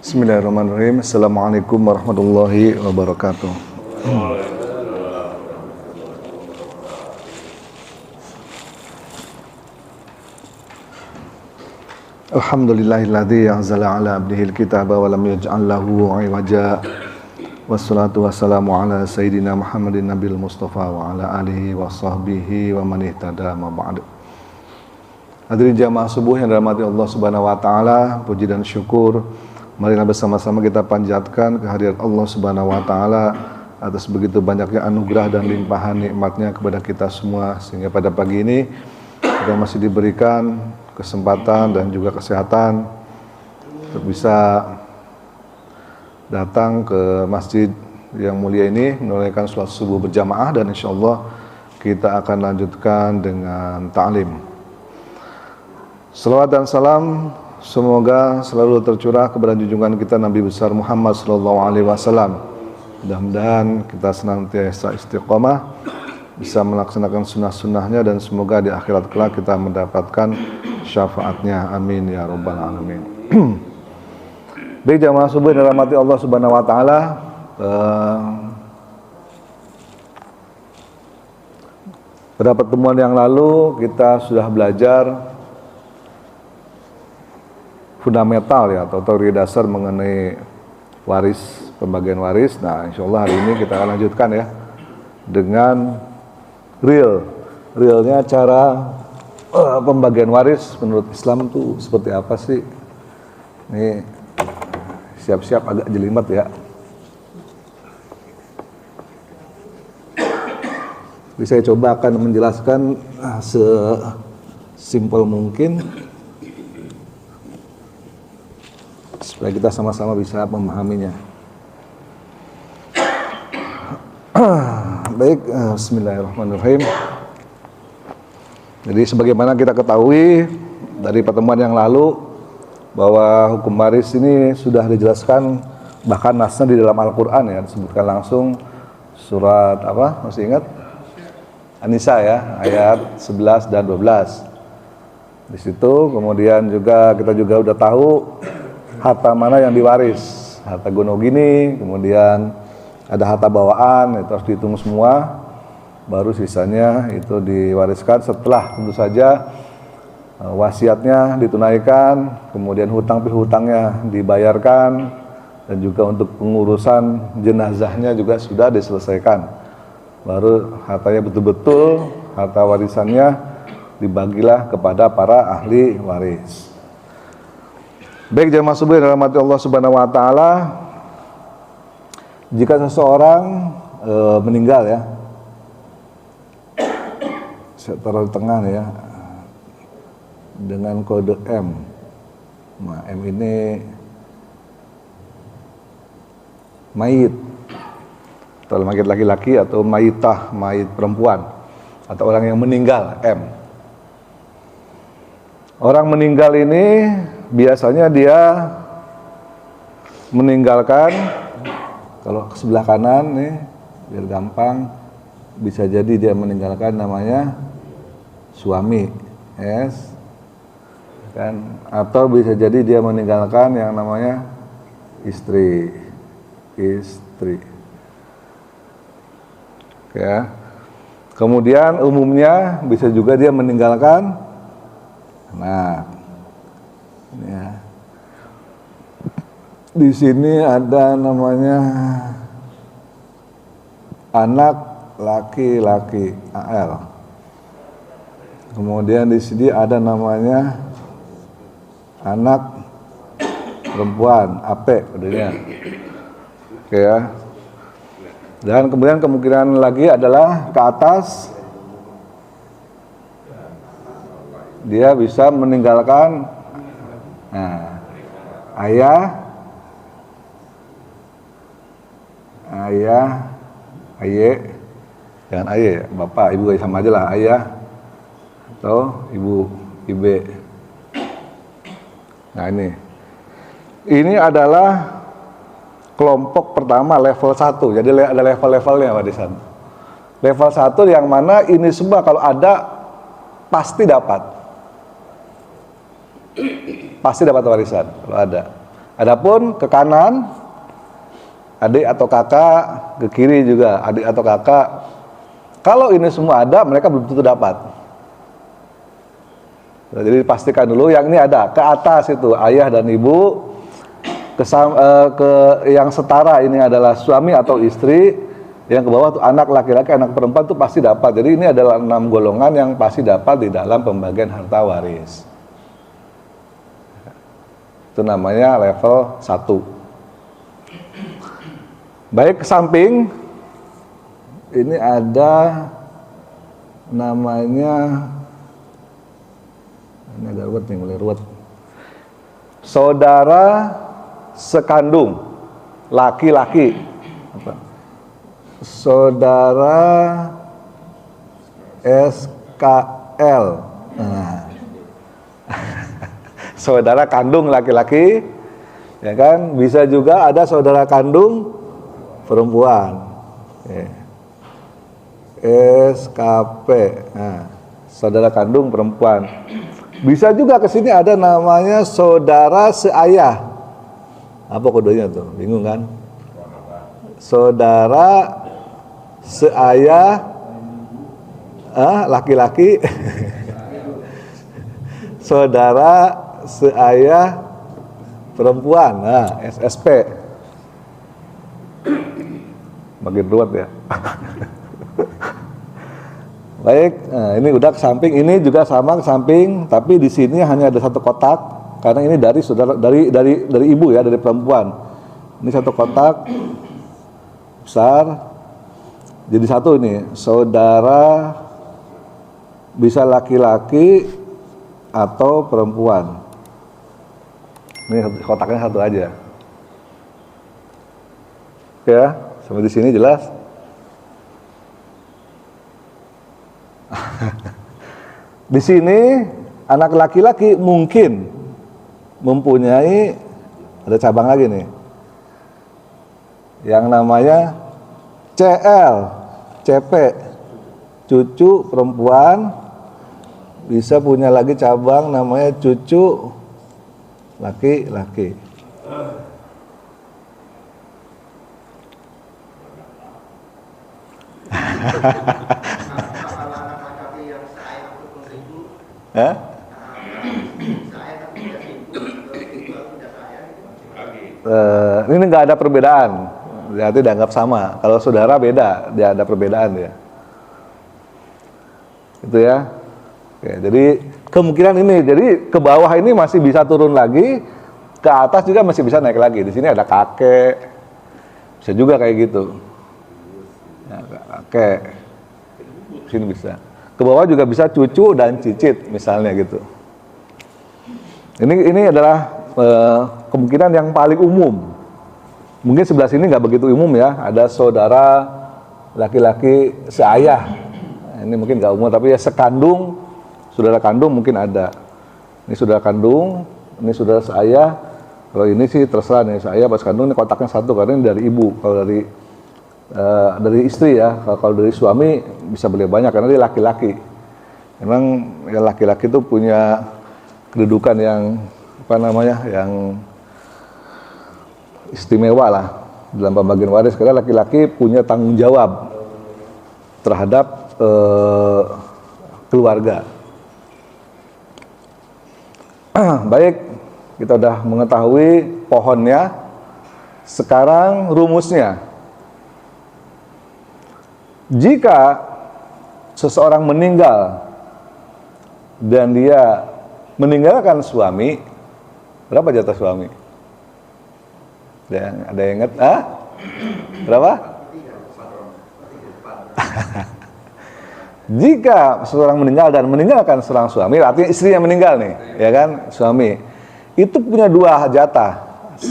Bismillahirrahmanirrahim. Assalamualaikum warahmatullahi wabarakatuh. Alhamdulillahilladzi anzala ala abdihil kitaba wa lam yaj'al lahu 'iwaja. Wassalatu wassalamu ala sayyidina Muhammadin nabil mustafa wa ala alihi wa sahbihi wa man ihtada ma ba'd. Hadirin jamaah subuh yang dirahmati Allah Subhanahu wa taala, puji dan syukur marilah bersama-sama kita panjatkan kehadirat Allah Subhanahu wa taala atas begitu banyaknya anugerah dan limpahan nikmatnya kepada kita semua, sehingga pada pagi ini kita masih diberikan kesempatan dan juga kesehatan untuk bisa datang ke masjid yang mulia ini menunaikan sholat subuh berjamaah, dan insyaallah kita akan lanjutkan dengan ta'lim. Salawat dan salam semoga selalu tercurah kepada junjungan kita Nabi besar Muhammad sallallahu alaihi wasallam. Mudah-mudahan kita senantiasa istiqomah, bisa melaksanakan sunnah-sunnahnya, dan semoga di akhirat kelak kita mendapatkan syafaatnya. Amin ya rabbal alamin. Baik jamaah subuh yang dirahmati Allah Subhanahu wa taala, pada pertemuan yang lalu kita sudah belajar fundamental ya, atau teori dasar mengenai waris, pembagian waris. Nah, insyaallah hari ini kita akan lanjutkan ya dengan realnya cara pembagian waris menurut Islam itu seperti apa sih. Ini siap-siap agak jelimet ya. Jadi saya coba akan menjelaskan sesimpel mungkin supaya kita sama-sama bisa memahaminya. Baik, bismillahirrahmanirrahim. Jadi sebagaimana kita ketahui dari pertemuan yang lalu bahwa hukum waris ini sudah dijelaskan, bahkan nasnya di dalam Al-Qur'an ya, disebutkan langsung surat apa? Masih ingat? An-Nisa ya, ayat 11 dan 12. Di situ kemudian juga kita juga udah tahu harta mana yang diwaris, harta gonogini, kemudian ada harta bawaan, itu harus dihitung semua, baru sisanya itu diwariskan setelah tentu saja wasiatnya ditunaikan, kemudian hutang pihutangnya dibayarkan, dan juga untuk pengurusan jenazahnya juga sudah diselesaikan. Baru hartanya betul-betul, harta warisannya dibagilah kepada para ahli waris. Baik jamaah subuh yang dirahmati Allah Subhanahu wa taala, jika seseorang meninggal ya, saya taruh di tengah nih ya, dengan kode M. Nah, M ini mayit, atau mayit laki-laki, atau mayitah, mayit perempuan, atau orang yang meninggal, M. Orang meninggal ini biasanya dia meninggalkan, kalau ke sebelah kanan nih biar gampang, bisa jadi dia meninggalkan namanya suami, yes, kan, atau bisa jadi dia meninggalkan yang namanya istri. Ya. Kemudian umumnya bisa juga dia meninggalkan anak. Ya. Di sini ada namanya anak laki-laki, AL. Kemudian di sini ada namanya anak perempuan, AP kodenya. Oke ya. Dan kemudian kemungkinan lagi adalah ke atas dia bisa meninggalkan ayah, aye, jangan aye, bapak, ibu sama aja lah, ayah atau ibu, ibe. Nah ini adalah kelompok pertama level 1. Jadi ada level-levelnya warisan. Level 1 yang mana ini semua kalau ada pasti dapat. Pasti dapat warisan kalau ada. Adapun ke kanan adik atau kakak, ke kiri juga adik atau kakak. Kalau ini semua ada, mereka belum tentu dapat. Jadi pastikan dulu yang ini ada. Ke atas itu ayah dan ibu, ke yang setara ini adalah suami atau istri, yang ke bawah tuh anak laki-laki, anak perempuan tuh pasti dapat. Jadi ini adalah 6 golongan yang pasti dapat di dalam pembagian harta waris. Itu namanya level 1. Baik, ke samping ini ada namanya, ini agak ruwet nih, mulai ruwet. Saudara sekandung laki-laki, saudara SKL, saudara kandung laki-laki, ya kan? Bisa juga ada saudara kandung perempuan, SKP, saudara kandung perempuan. Bisa juga ke sini ada namanya saudara seayah. Apa kodenya tuh? Bingung kan? Saudara seayah laki-laki, saudara seayah perempuan, SSP. Makin ruwet ya. Baik, ini udah ke samping, ini juga sama ke samping, tapi di sini hanya ada satu kotak karena ini dari saudara, dari ibu ya, dari perempuan. Ini satu kotak besar. Jadi satu ini, saudara bisa laki-laki atau perempuan. Ini kotaknya satu aja. Ya, sampai di sini jelas. Di sini anak laki-laki mungkin mempunyai, ada cabang lagi nih, yang namanya CL, CP, cucu perempuan. Bisa punya lagi cabang namanya cucu laki-laki. Ini nggak ada perbedaan, berarti dianggap sama. Kalau saudara beda, dia ada perbedaan ya. Itu ya. Oke, jadi kemungkinan ini, jadi ke bawah ini masih bisa turun lagi, ke atas juga masih bisa naik lagi. Di sini ada kakek, bisa juga kayak gitu. Ya, kakek, di sini bisa. Ke bawah juga bisa cucu dan cicit misalnya gitu. Ini adalah kemungkinan yang paling umum. Mungkin sebelah sini nggak begitu umum ya. Ada saudara laki-laki seayah. Ini mungkin nggak umum, tapi ya sekandung, saudara kandung mungkin ada. Ini saudara kandung, ini saudara seayah. Kalau ini sih terserah nih, seayah pas kandung ini kotaknya satu karena ini dari ibu. Kalau dari istri ya, kalau dari suami bisa beli banyak karena dia laki-laki. Memang ya laki-laki itu punya kedudukan yang apa namanya, yang istimewa lah dalam pembagian waris karena laki-laki punya tanggung jawab terhadap keluarga. Baik, kita sudah mengetahui pohonnya. Sekarang rumusnya. Jika seseorang meninggal dan dia meninggalkan suami, berapa jatah suami? Ada yang ingat? Berapa? Jika seseorang meninggal dan meninggalkan seorang suami, artinya istrinya meninggal nih, ya kan, suami, itu punya 2 jatah,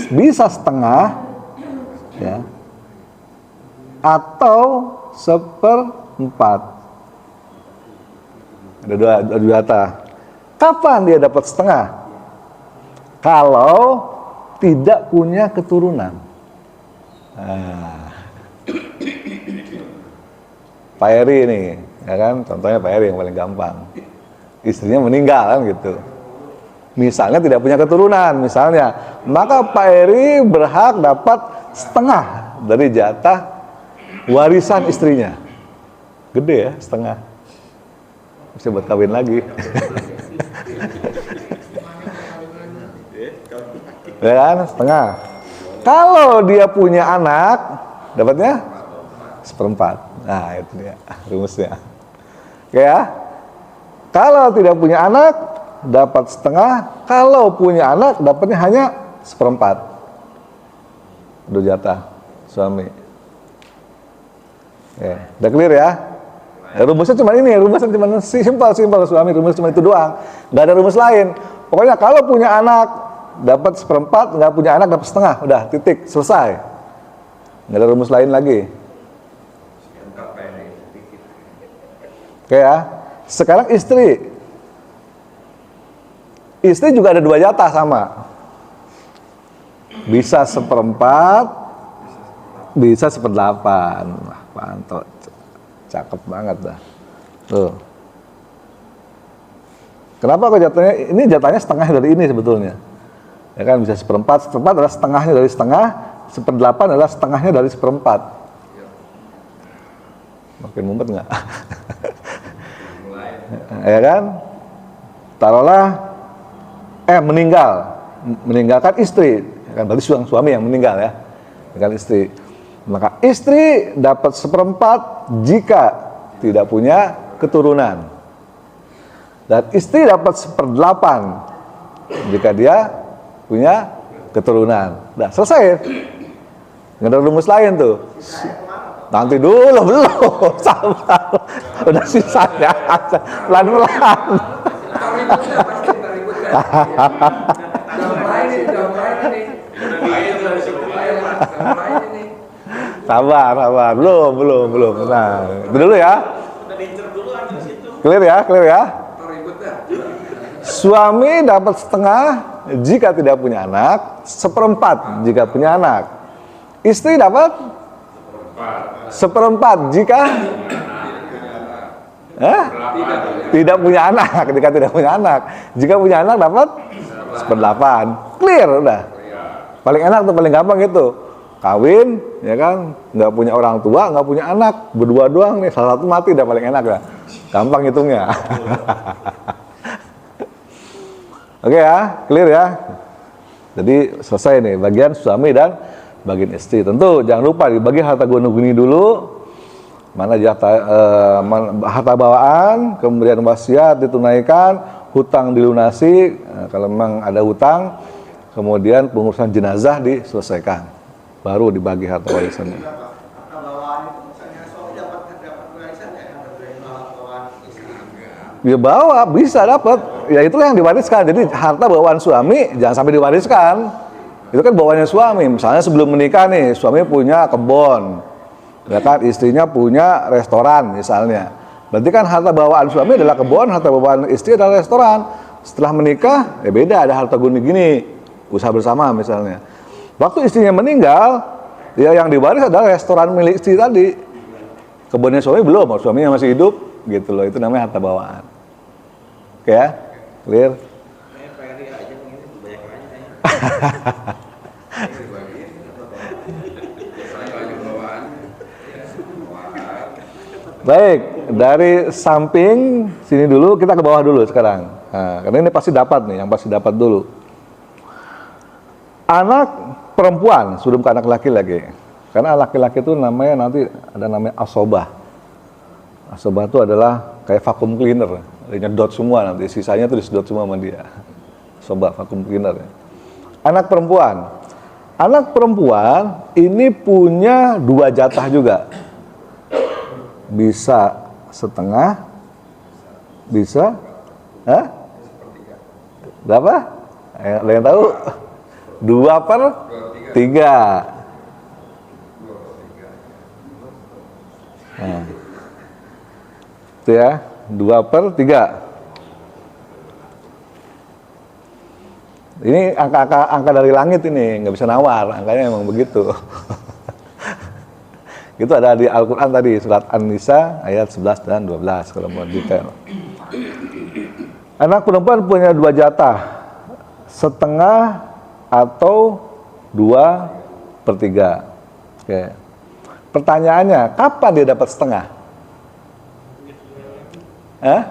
bisa setengah, ya, atau 1/4. Ada dua jatah. Kapan dia dapat setengah? Kalau tidak punya keturunan. Pak Eri nih, ya kan, contohnya Pak Eri yang paling gampang. Istrinya meninggal kan gitu. Misalnya tidak punya keturunan, misalnya, maka Pak Eri berhak dapat setengah dari jatah warisan istrinya. Gede ya, setengah. Bisa buat kawin lagi. Ya kan, setengah. Kalau dia punya anak, dapatnya seperempat. Nah, itu dia rumusnya. Oke ya. Kalau tidak punya anak, dapat setengah. Kalau punya anak, dapatnya hanya seperempat. Udah jatah suami. Oke, udah clear ya? Rumusnya cuma ini, rumusnya cuma simpel suami, rumus cuma itu doang. Nggak ada rumus lain. Pokoknya kalau punya anak, dapat seperempat, nggak punya anak dapat setengah. Udah, titik, selesai. Nggak ada rumus lain lagi. Oke ya. Sekarang istri. Istri juga ada dua jatah sama. Bisa seperempat, bisa seperdelapan. Wah, mantap. Cakep banget dah. Tuh. Kenapa kok jatahnya? Ini jatahnya setengah dari ini sebetulnya. Ya kan, bisa seperempat adalah setengahnya dari setengah, seperdelapan adalah setengahnya dari seperempat. Makin mumpet nggak? Ya kan? Taruhlah meninggalkan istri, kan berarti suami yang meninggal ya, meninggal istri. Maka istri dapat seperempat jika tidak punya keturunan, dan istri dapat seperdelapan jika dia punya keturunan. Nah, selesai. Nggak ada rumus lain tuh. Nanti dulu, belum, sabar. Udah sisanya, pelan-pelan. Sabar, belum. Nah, itu dulu ya. Clear ya. Suami dapat setengah jika tidak punya anak, seperempat jika punya anak. Istri dapat seperempat jika tidak punya anak, ketika tidak punya anak. Jika punya anak dapat seperdelapan. Clear udah. Paling enak tuh, paling gampang gitu. Kawin, ya kan, nggak punya orang tua, nggak punya anak, berdua doang nih, salah satu mati udah paling enak ya. Gampang hitungnya. Oke ya, clear ya. Jadi selesai nih bagian suami dan bagian istri. Tentu jangan lupa dibagi harta guna-guni dulu. Mana harta bawaan, kemudian wasiat ditunaikan, hutang dilunasi, kalau memang ada hutang, kemudian pengurusan jenazah diselesaikan, baru dibagi harta warisannya. Harta bawaan itu misalnya suami dapat warisan Ya bawa, bisa dapat. Ya itulah yang diwariskan. Jadi harta bawaan suami jangan sampai diwariskan. Itu kan bawaannya suami. Misalnya sebelum menikah nih, suami punya kebun. Ya kan, istrinya punya restoran misalnya. Berarti kan harta bawaan suami adalah kebun, harta bawaan istri adalah restoran. Setelah menikah, ya beda, ada harta gini-gini, usaha bersama misalnya. Waktu istrinya meninggal, ya yang diwaris adalah restoran milik istri tadi. Kebunnya suami belum, suaminya masih hidup, gitu loh. Itu namanya harta bawaan. Oke ya, clear? Baik, dari samping sini dulu, kita ke bawah dulu sekarang. Nah, karena ini pasti dapat nih, yang pasti dapat dulu. Anak perempuan, sebelum ke anak laki-laki. Karena laki-laki itu namanya nanti ada namanya asobah. Asobah itu adalah kayak vacuum cleaner, nyedot semua nanti, sisanya itu disedot semua sama dia. Asobah, vacuum cleaner. Anak perempuan. Anak perempuan ini punya dua jatah juga. Bisa setengah, bisa, berapa? Ada yang tahu? 2/3. Nah, itu ya, 2/3. Ini angka dari langit ini, nggak bisa nawar, angkanya emang begitu. Itu ada di Al-Quran tadi, surat An-Nisa ayat 11 dan 12 kalau mau detail. Anak perempuan punya dua jatah. setengah atau 2/3. Oke. Pertanyaannya, kapan dia dapat setengah? Hah?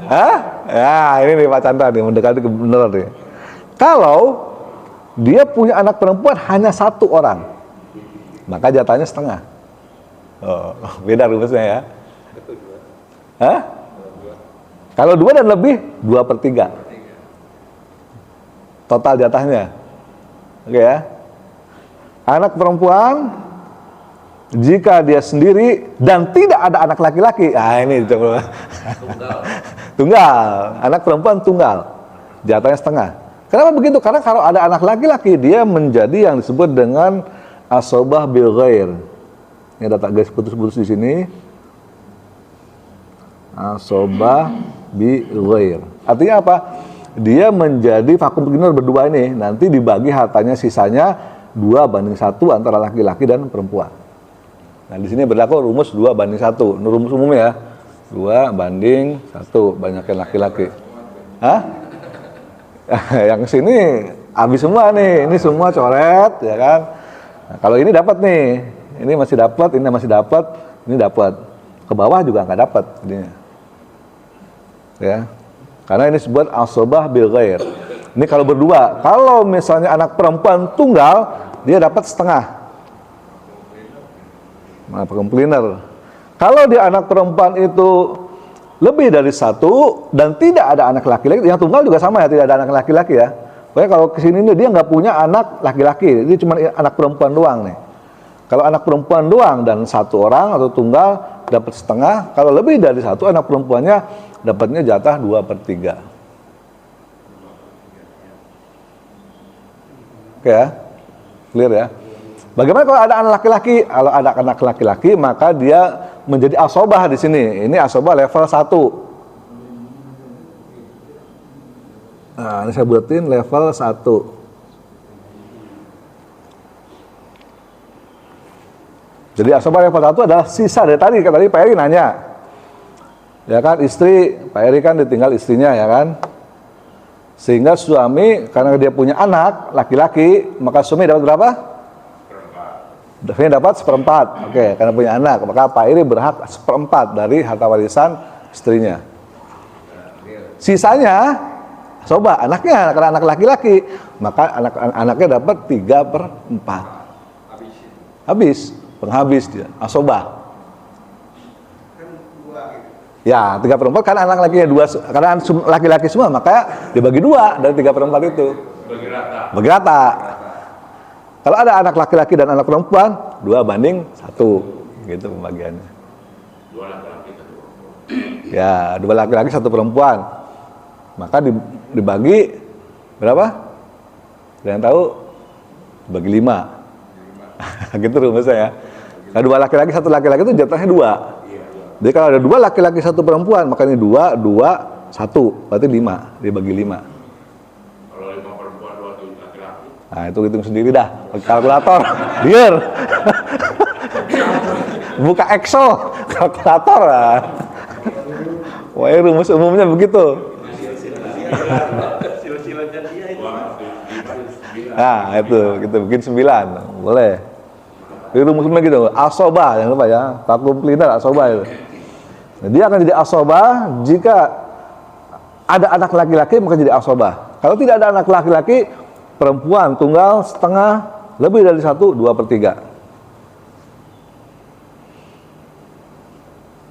Hah? Ya, ini nih Pak Chandra nih, mendekati kebenaran nih. Kalau dia punya anak perempuan hanya 1 orang, maka jatahnya setengah. Oh, beda rumusnya ya. Hah? Kalau 2 dan lebih, 2/3. Total jatahnya. Oke ya. Anak perempuan, jika dia sendiri dan tidak ada anak laki-laki, ini coba. Tunggal. Anak perempuan tunggal. Jatahnya setengah. Kenapa begitu? Karena kalau ada anak laki-laki, dia menjadi yang disebut dengan asobah bil ghair. Ini data guys putus-putus di sini. Asobah bil ghair. Artinya apa? Dia menjadi vakum beginner berdua ini. Nanti dibagi hartanya sisanya 2/1 antara laki-laki dan perempuan. Nah, di sini berlaku rumus 2/1. Rumus umumnya ya. 2/1, banyaknya laki-laki. Hah? Yang sini habis semua nih. Ini semua coret, ya kan? Nah, kalau ini dapat nih. Ini masih dapat, ini masih dapat, ini dapat. Ke bawah juga nggak dapat jadinya. Ya. Karena ini disebut asobah bil ghair. Ini kalau berdua. Kalau misalnya anak perempuan tunggal, dia dapat setengah. Nah, komplainer. Kalau dia anak perempuan itu lebih dari 1 dan tidak ada anak laki-laki, yang tunggal juga sama ya, tidak ada anak laki-laki ya. Pokoknya kalau kesini dia nggak punya anak laki-laki, dia cuma anak perempuan doang nih. Kalau anak perempuan doang dan 1 orang atau tunggal dapat setengah. Kalau lebih dari 1 anak perempuannya dapatnya jatah 2/3. Oke ya, clear ya. Bagaimana kalau ada anak laki-laki? Kalau ada anak laki-laki maka dia menjadi asobah di sini. Ini asobah level 1. Nah, ini saya buatin level 1. Jadi asobah level 1 adalah sisa dari tadi. Tadi Pak Eri nanya. Ya kan, istri, Pak Eri kan ditinggal istrinya ya kan. Sehingga suami, karena dia punya anak, laki-laki, maka suami dapat berapa? Suami dapat 1/4. Oke, karena punya anak, maka Pak Eri berhak 1/4 dari harta warisan istrinya. Sisanya, coba anaknya, karena anak laki-laki, maka anaknya dapat 3/4. Habis, penghabis dia, asobah. Ya, 3/4 karena anak lakinya 2, karena laki-laki semua, maka dibagi 2 dari 3/4 itu. Bagi rata. Kalau ada anak laki-laki dan anak perempuan, 2/1, gitu pembagiannya. 2 laki-laki 1 perempuan. Ya, 2 laki-laki 1 perempuan. Maka dibagi berapa? Ada yang tahu? Dibagi 5. Gitu rumusnya ya. Nah, 2 laki-laki 1 laki-laki itu jatahnya 2. Jadi kalau ada 2 laki-laki 1 perempuan, maka ini 2, 2, 1. Berarti 5, dibagi 5. Kalau 5 perempuan 2 laki-laki. Nah, itu hitung sendiri dah. Pakai kalkulator. Biar. Buka Excel, kalkulator lah. Wah, rumus umumnya begitu. Nah, itu kita bikin 9. Boleh. Itu rumusnya gitu. Asobah, jangan lupa ya. Vakum cleaner asobah itu. Nah, dia akan jadi asobah jika ada anak laki-laki, maka jadi asobah. Kalau tidak ada anak laki-laki, perempuan tunggal setengah, lebih dari 1, 2/3.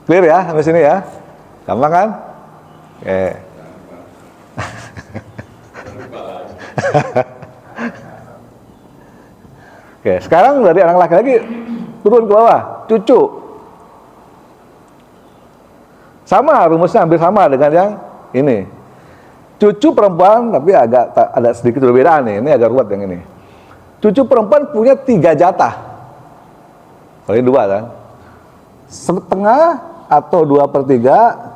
Clear ya sampai sini ya? Gampang kan? Oke. Oke, sekarang dari anak laki-laki turun ke bawah, cucu. Sama, rumusnya hampir sama dengan yang ini. Cucu perempuan, tapi agak ada sedikit perbedaan nih. Ini agak ruwet yang ini. Cucu perempuan punya 3 jatah. Kalau ini 2 kan? Setengah atau 2/3.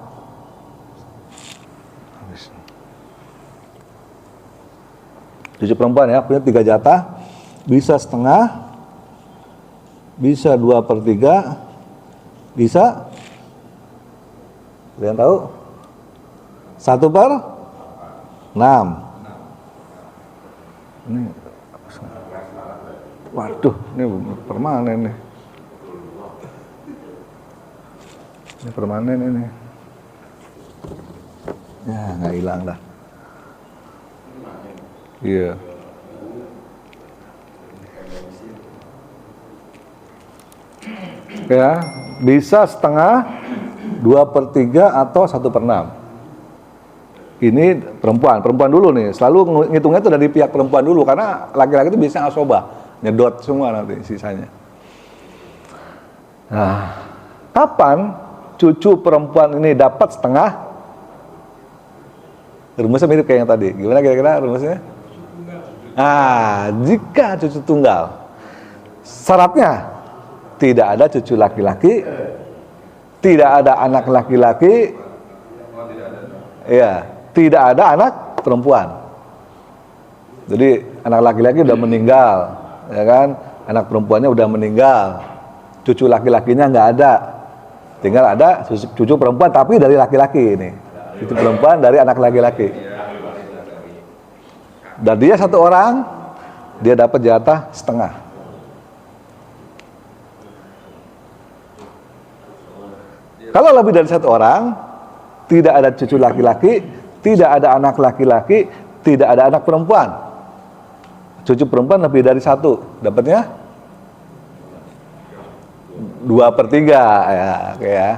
Cucu perempuan ya, punya 3 jatah. Bisa setengah, bisa 2/3, bisa Ada yang tahu? 1/6. Ini, waduh, ini permanen nih. Ini permanen ini. Ya, nggak hilang dah. Iya. Ya, bisa setengah, 2/3 atau 1/6. Ini perempuan dulu nih. Selalu ngitungnya itu dari pihak perempuan dulu, karena laki-laki itu biasanya asobah, nyedot semua nanti sisanya. Nah, kapan cucu perempuan ini dapat setengah? Rumusnya mirip kayak yang tadi. Gimana kira-kira rumusnya? Jika cucu tunggal, syaratnya tidak ada cucu laki-laki, tidak ada anak laki-laki, ya, tidak ada anak perempuan. Jadi anak laki-laki udah meninggal, ya kan? Anak perempuannya udah meninggal, cucu laki-lakinya nggak ada, tinggal ada cucu perempuan tapi dari laki-laki ini, cucu perempuan dari anak laki-laki. Dan dia satu orang, dia dapat jatah setengah. Kalau lebih dari satu orang, tidak ada cucu laki-laki, tidak ada anak laki-laki, tidak ada anak perempuan. Cucu perempuan lebih dari satu, dapatnya 2/3, ya, oke ya.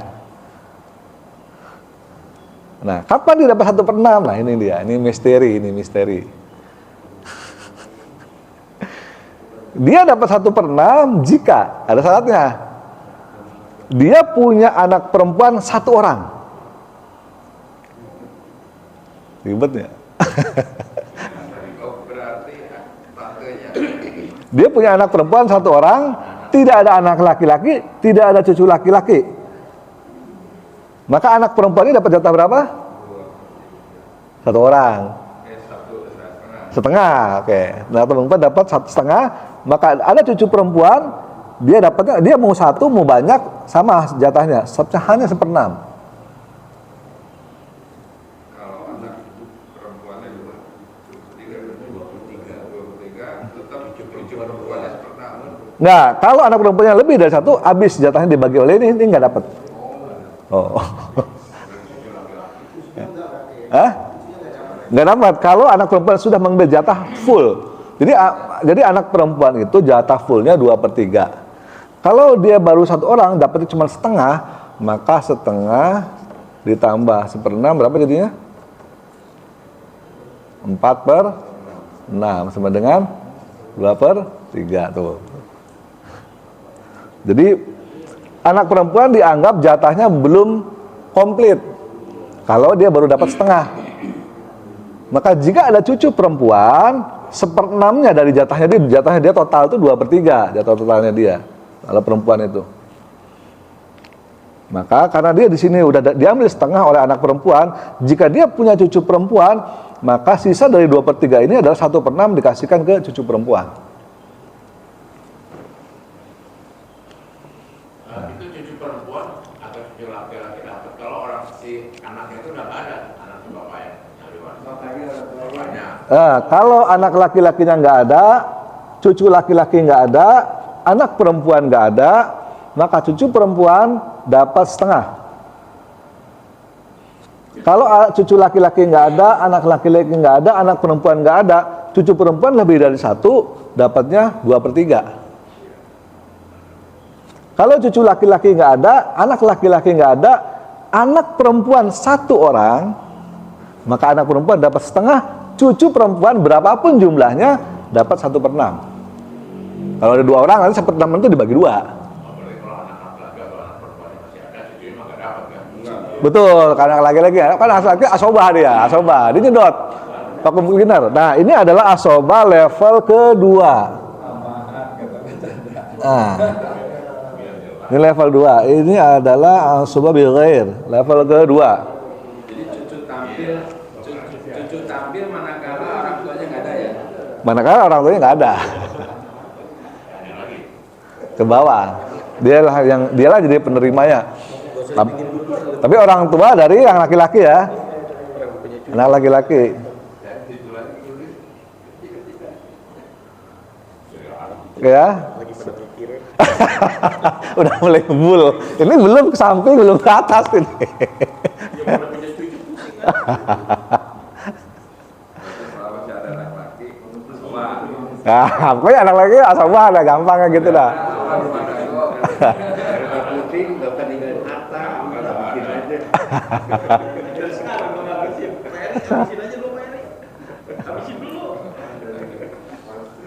Nah, kapan dia dapat 1/6? Nah, ini dia, ini misteri. Dia dapat 1/6 jika ada syaratnya. Dia punya anak perempuan 1 orang. Ribet ya? Dia punya anak perempuan 1 orang, tidak ada anak laki-laki, tidak ada cucu laki-laki. Maka anak perempuan ini dapat jatah berapa? 1 orang. Setengah, oke. Nah, perempuan dapat 1/2. Maka ada cucu perempuan, dia dapatnya, dia mau 1 mau banyak sama jatahnya, hanya 1/6. Kalau anak perempuannya 2/3 tetap cucu perempuannya 1/6. Nah, kalau anak perempuannya lebih dari 1, habis jatahnya dibagi oleh ini nggak dapat. Oh. Hah? Nggak dapat. Kalau anak perempuan sudah mengambil jatah full. Jadi anak perempuan itu jatah fullnya 2/3. Kalau dia baru 1 orang dapatnya cuma setengah, maka setengah ditambah 1/6 berapa jadinya? 4/6 sama dengan 2/3 tuh. Jadi anak perempuan dianggap jatahnya belum komplit kalau dia baru dapat setengah. Maka jika ada cucu perempuan, 1/6-nya dari jatahnya dia total itu 2/3 jatah totalnya dia kalau perempuan itu. Maka karena dia di sini udah diambil setengah oleh anak perempuan, jika dia punya cucu perempuan, maka sisa dari 2/3 ini adalah 1/6 dikasihkan ke cucu perempuan. Itu cucu perempuan atau cucu laki-laki dapat kalau orang si anaknya itu udah nggak ada, anak si bapaknya yang diwaris. Bapaknya. Kalau anak laki-lakinya nggak ada, cucu laki-laki nggak ada, anak perempuan nggak ada, maka cucu perempuan dapat setengah. Kalau cucu laki-laki nggak ada, anak laki-laki nggak ada, anak perempuan nggak ada, cucu perempuan lebih dari 1, dapatnya 2/3. Kalau cucu laki-laki nggak ada, anak laki-laki nggak ada, anak perempuan 1 orang, maka anak perempuan dapat setengah, cucu perempuan berapapun jumlahnya dapat 1/6. Kalau ada 2 orang, nanti 1/6 itu dibagi 2. Apalagi kalau anak laki-laki atau anak perempuan yang masih ada, cucunya mah nggak dapat kan? Betul, karena laki-laki kan laki-laki asobah dia nyedot. Vakum beginner. Nah, ini adalah asobah level kedua. Nah, ini level 2. Ini adalah asobah bil ghair, level kedua. Jadi cucu tampil manakala orang tuanya nggak ada ya? Manakala orang tuanya nggak ada. Ke bawah. Dialah jadi penerimanya. Tapi orang tua dari yang laki-laki ya. Anak laki-laki. Ya. Udah mulai ngebul. Ini belum ke samping, belum ke atas ini. Nah, pokoknya anak laki asabah ada gampang kayak gitu dah. Penting dapat ninggalin harta, nggak bikin aja. Sekarang Bang habisin. Habisin aja dulu Pak Eri. Habisin dulu.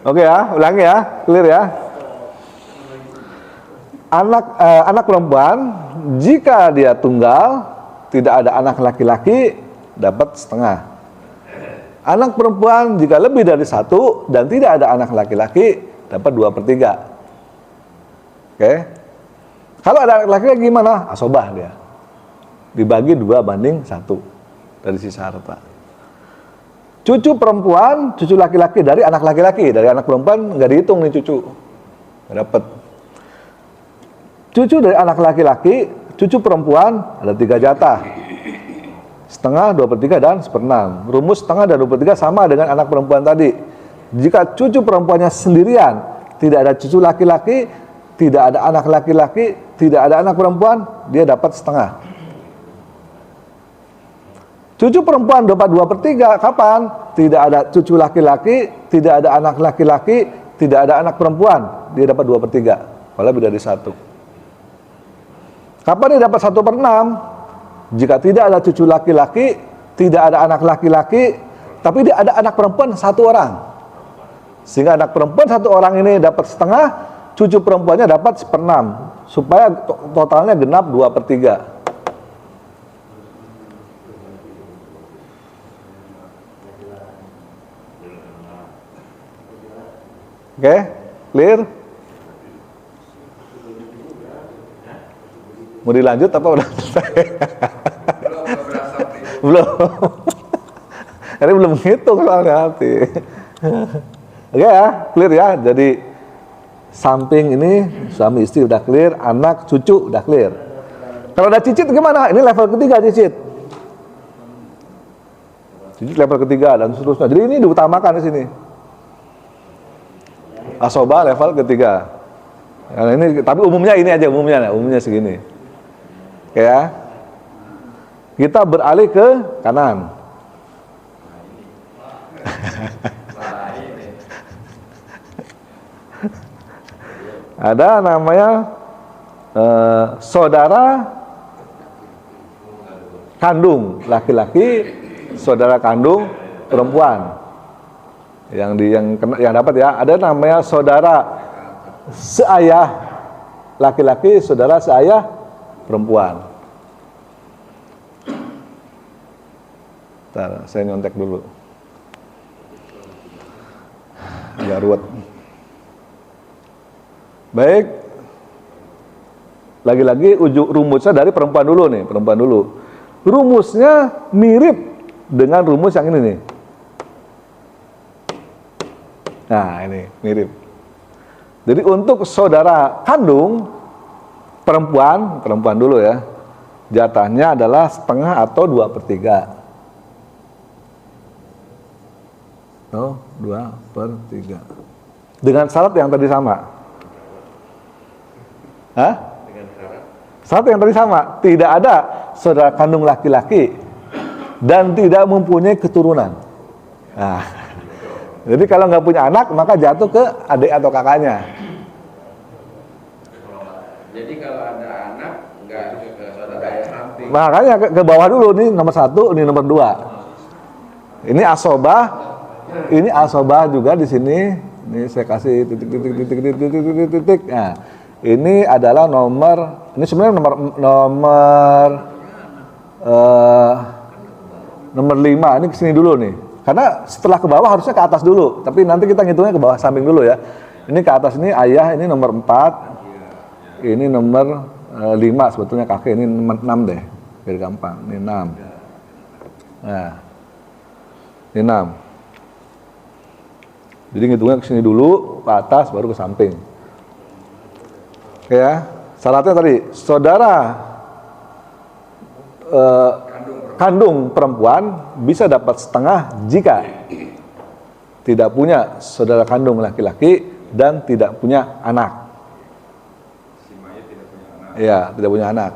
Oke ya, ulangi ya, clear ya. Anak perempuan jika dia tunggal, tidak ada anak laki-laki, dapat setengah. Anak perempuan jika lebih dari satu dan tidak ada anak laki-laki, dapat 2/3. Oke. Kalau ada anak laki-laki gimana? Asobah dia. Dibagi 2/1 dari sisa harta. Cucu perempuan, cucu laki-laki dari anak laki-laki, dari anak perempuan nggak dihitung nih cucu, nggak dapat. Cucu dari anak laki-laki, cucu perempuan ada 3 jatah, setengah, 2/3 dan 1/6. Rumus setengah dan 2/3 sama dengan anak perempuan tadi. Jika cucu perempuannya sendirian, tidak ada cucu laki-laki, tidak ada anak laki-laki, tidak ada anak perempuan, dia dapat setengah. Cucu perempuan dapat 2/3 kapan? Tidak ada cucu laki-laki, tidak ada anak laki-laki, tidak ada anak perempuan, dia dapat 2/3 kalau lebih dari 1. Kapan dia dapat 1/6? Jika tidak ada cucu laki-laki, tidak ada anak laki-laki, tapi dia ada anak perempuan 1 orang. Sehingga anak perempuan 1 orang ini dapat setengah, cucu perempuannya dapat 1/6, supaya totalnya genap 2/3. Oke, clear? Mau dilanjut apa udah selesai? Belum. Ini belum menghitung soalnya hati. Oke ya, clear ya. Jadi samping ini suami istri udah clear, anak cucu udah clear. Kalau ada cicit gimana? Ini level ketiga cicit. Cicit level ketiga dan seterusnya. Jadi ini diutamakan di sini. Asobah level ketiga. Nah, ini tapi umumnya ini aja, umumnya segini. Oke ya. Kita beralih ke kanan. Ada namanya saudara kandung laki-laki, saudara kandung perempuan. Yang dapat ya, ada namanya saudara seayah laki-laki, saudara seayah perempuan. Bentar, saya nyontek dulu. Agak ruwet. Baik. Lagi-lagi rumusnya dari perempuan dulu nih, perempuan dulu. Rumusnya mirip dengan rumus yang ini nih. Nah, ini mirip. Jadi untuk saudara kandung perempuan dulu ya, jatahnya adalah setengah atau 2/3. Oh, 2/3. Dengan syarat yang tadi sama. Hah? Dengan syarat Syarat yang tadi sama, tidak ada saudara kandung laki-laki dan tidak mempunyai keturunan. Nah, jadi kalau nggak punya anak, maka jatuh ke adik atau kakaknya. Jadi kalau ada anak nggak ke saudara yang samping. Makanya ke bawah dulu nih, nomor 1, ini nomor 2. Ini asobah, ini asobah juga di sini. Ini saya kasih titik. Nah, ini adalah nomor, ini sebenarnya nomor 5. Ini kesini dulu nih. Karena setelah ke bawah harusnya ke atas dulu, tapi nanti kita ngitungnya ke bawah samping dulu ya. Ini ke atas ini ayah, ini nomor 4. Ini nomor 5 sebetulnya kakek, ini nomor 6 deh, biar gampang. Ini 6. Nah, ini 6. Jadi ngitungnya ke sini dulu, ke atas, baru ke samping. Oke ya, syaratnya tadi saudara kandung perempuan bisa dapat setengah jika tidak punya saudara kandung laki-laki dan tidak punya anak. Si mayat tidak punya anak. Ya, tidak punya anak.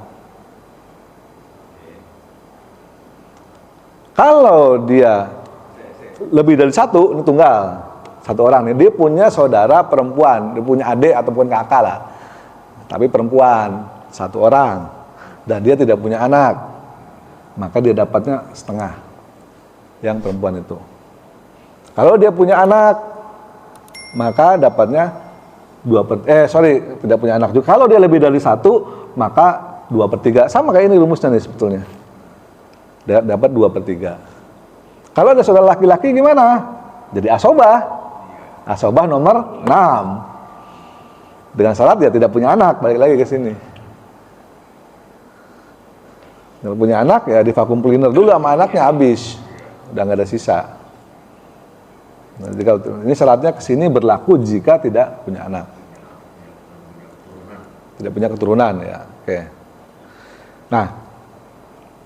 Kalau dia lebih dari satu, ini tunggal, satu orang nih, dia punya saudara perempuan, dia punya adik ataupun kakak lah, tapi perempuan, satu orang, dan dia tidak punya anak, maka dia dapatnya setengah yang perempuan itu. Kalau dia punya anak, maka dapatnya tidak punya anak juga. Kalau dia lebih dari satu, maka 2/3. Sama kayak ini rumusnya nih sebetulnya. Dapat 2/3. Kalau ada saudara laki-laki gimana? Jadi asobah. Asobah nomor 6. Dengan syarat dia tidak punya anak, balik lagi ke sini. Kalau punya anak ya di vakum cleaner dulu sama anaknya habis. Udah nggak ada sisa. Nah, ini syaratnya ke sini berlaku jika tidak punya anak. Tidak punya keturunan ya. Oke. Nah,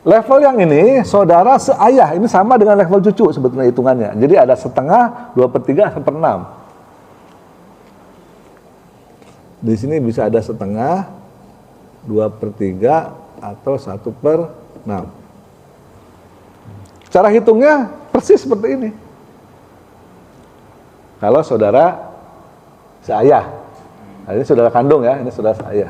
level yang ini saudara seayah, ini sama dengan level cucu sebetulnya hitungannya. Jadi ada setengah, 2/3, 1/6. Di sini bisa ada setengah, 2/3 atau 1/6. Cara hitungnya persis seperti ini. Kalau saudara seayah, nah, ini saudara kandung ya, ini saudara seayah.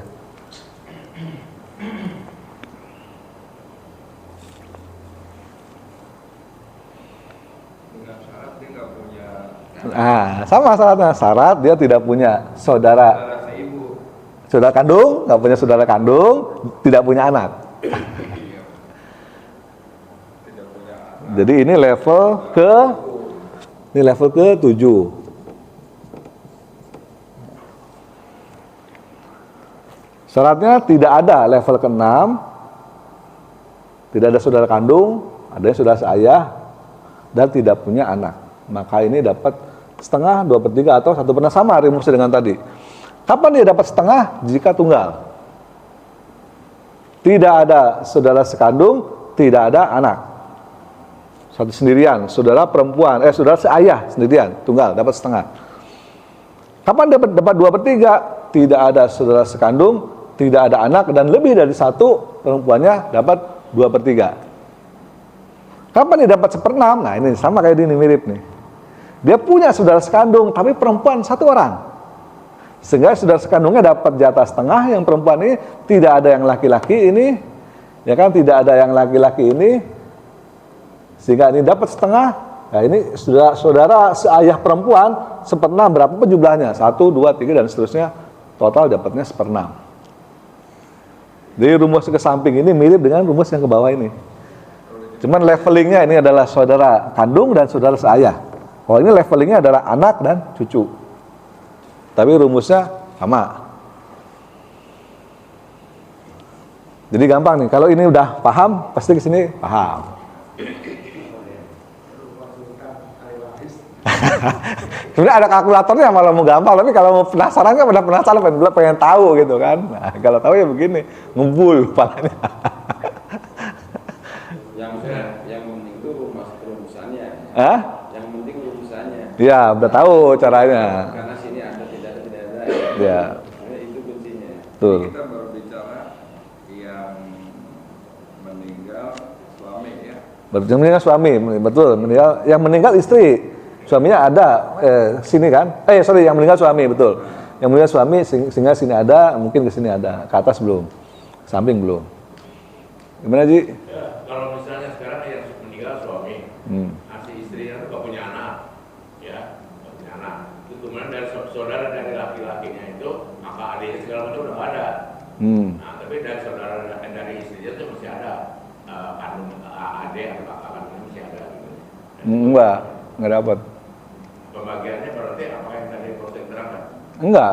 Dengan syarat dia nggak punya Nah, sama syaratnya, syarat dia tidak punya saudara saudara seibu. kandung, nggak punya saudara kandung, tidak punya anak. Tidak punya anak. Jadi ini level ke-7. Syaratnya tidak ada level ke-6, tidak ada saudara kandung, adanya saudara seayah, dan tidak punya anak. Maka ini dapat setengah, 2/3 atau 1/6, sama rumusnya dengan tadi. Kapan dia dapat setengah? Jika tunggal. Tidak ada saudara sekandung, tidak ada anak. Satu sendirian, saudara perempuan, saudara seayah sendirian, tunggal, dapat setengah. Kapan dapat 2/3? Tidak ada saudara sekandung, tidak ada anak, dan lebih dari satu perempuannya dapat 2/3. Kapan dia dapat 1/6? Nah ini sama kayak ini, mirip nih. Dia punya saudara sekandung, tapi perempuan satu orang. Sehingga saudara sekandungnya dapat jatah setengah, yang perempuan ini tidak ada yang laki-laki ini, ya kan, tidak ada yang laki-laki ini, sehingga ini dapat setengah. Nah ini saudara seayah perempuan 1/6, berapa pun jumlahnya, 1, 2, 3 dan seterusnya, total dapatnya 1/6. Jadi rumus ke samping ini mirip dengan rumus yang ke bawah ini. Cuman levelingnya ini adalah saudara kandung dan saudara seayah. Kalau ini levelingnya adalah anak dan cucu. Tapi rumusnya sama. Jadi gampang nih, kalau ini udah paham, pasti ke sini paham. Sebenarnya ada kalkulatornya malah mau gampang, tapi kalau mau penasaran kan penasaran, pengen tahu gitu kan. Nah, kalau tahu ya begini, ngumpul kepalanya. Yang penting itu rumusannya. Hah? Yang penting rumusannya. Ya, udah tahu caranya. Karena sini ada tidak ada. Ya, Nah, itu kuncinya. betul. Kita baru bicara yang meninggal suami ya. Meninggal suami, betul. Yang meninggal istri. Suaminya ada sini kan? Yang meninggal suami, betul. Yang meninggal suami sehingga sini ada, mungkin ke sini ada, ke atas belum, ke samping belum. Gimana Ji? Ya, kalau misalnya sekarang yang meninggal suami, si istrinya tuh gak punya anak, ya, gak punya anak. Itu kemudian dari saudara dari laki-lakinya itu, kakak adiknya segala macam udah gak ada. Nah, tapi dari saudara dari istrinya tuh masih ada kandung adik atau kakak kandungnya masih ada. Gitu. Enggak dapat. Pembagiannya berarti apa yang tadi proses terangkan? Enggak,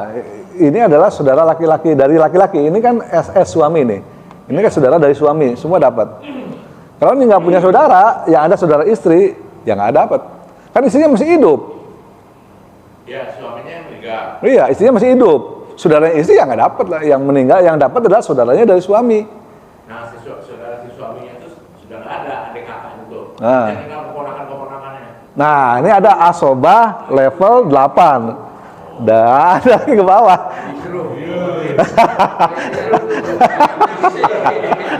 ini adalah saudara laki-laki dari laki-laki. Ini kan SS suami nih. Ini kan saudara dari suami, semua dapat. Kalau ini nggak punya saudara, yang ada saudara istri, ya nggak dapat. Kan istrinya masih hidup. Ya, suaminya yang meninggal. Iya, istrinya masih hidup. Saudaranya istri ya nggak dapat lah. Yang meninggal, yang dapat adalah saudaranya dari suami. Nah, saudara si suaminya Nah. Yang tinggal keponakan-keponakannya. Nah, ini ada asobah level 8. Dan ada lagi ke bawah.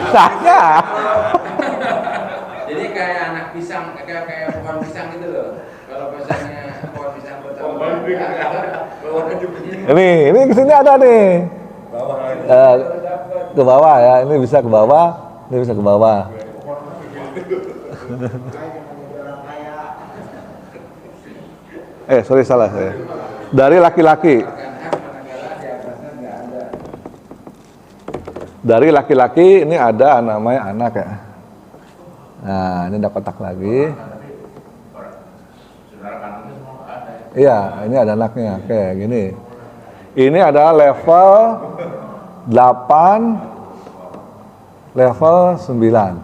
Tanya. Jadi kayak anak pisang, kayak pohon pisang gitu loh. Kalau misalnya pohon pisang Ini ke sini ada nih. Ke bawah ya, ini bisa ke bawah, ini bisa ke bawah. Sorry salah saya. Dari laki-laki. Dari laki-laki ini ada namanya anak ya. Nah, ini ada kotak lagi. Iya, ini ada anaknya. Oke, gini. Ini adalah level 8, level 9.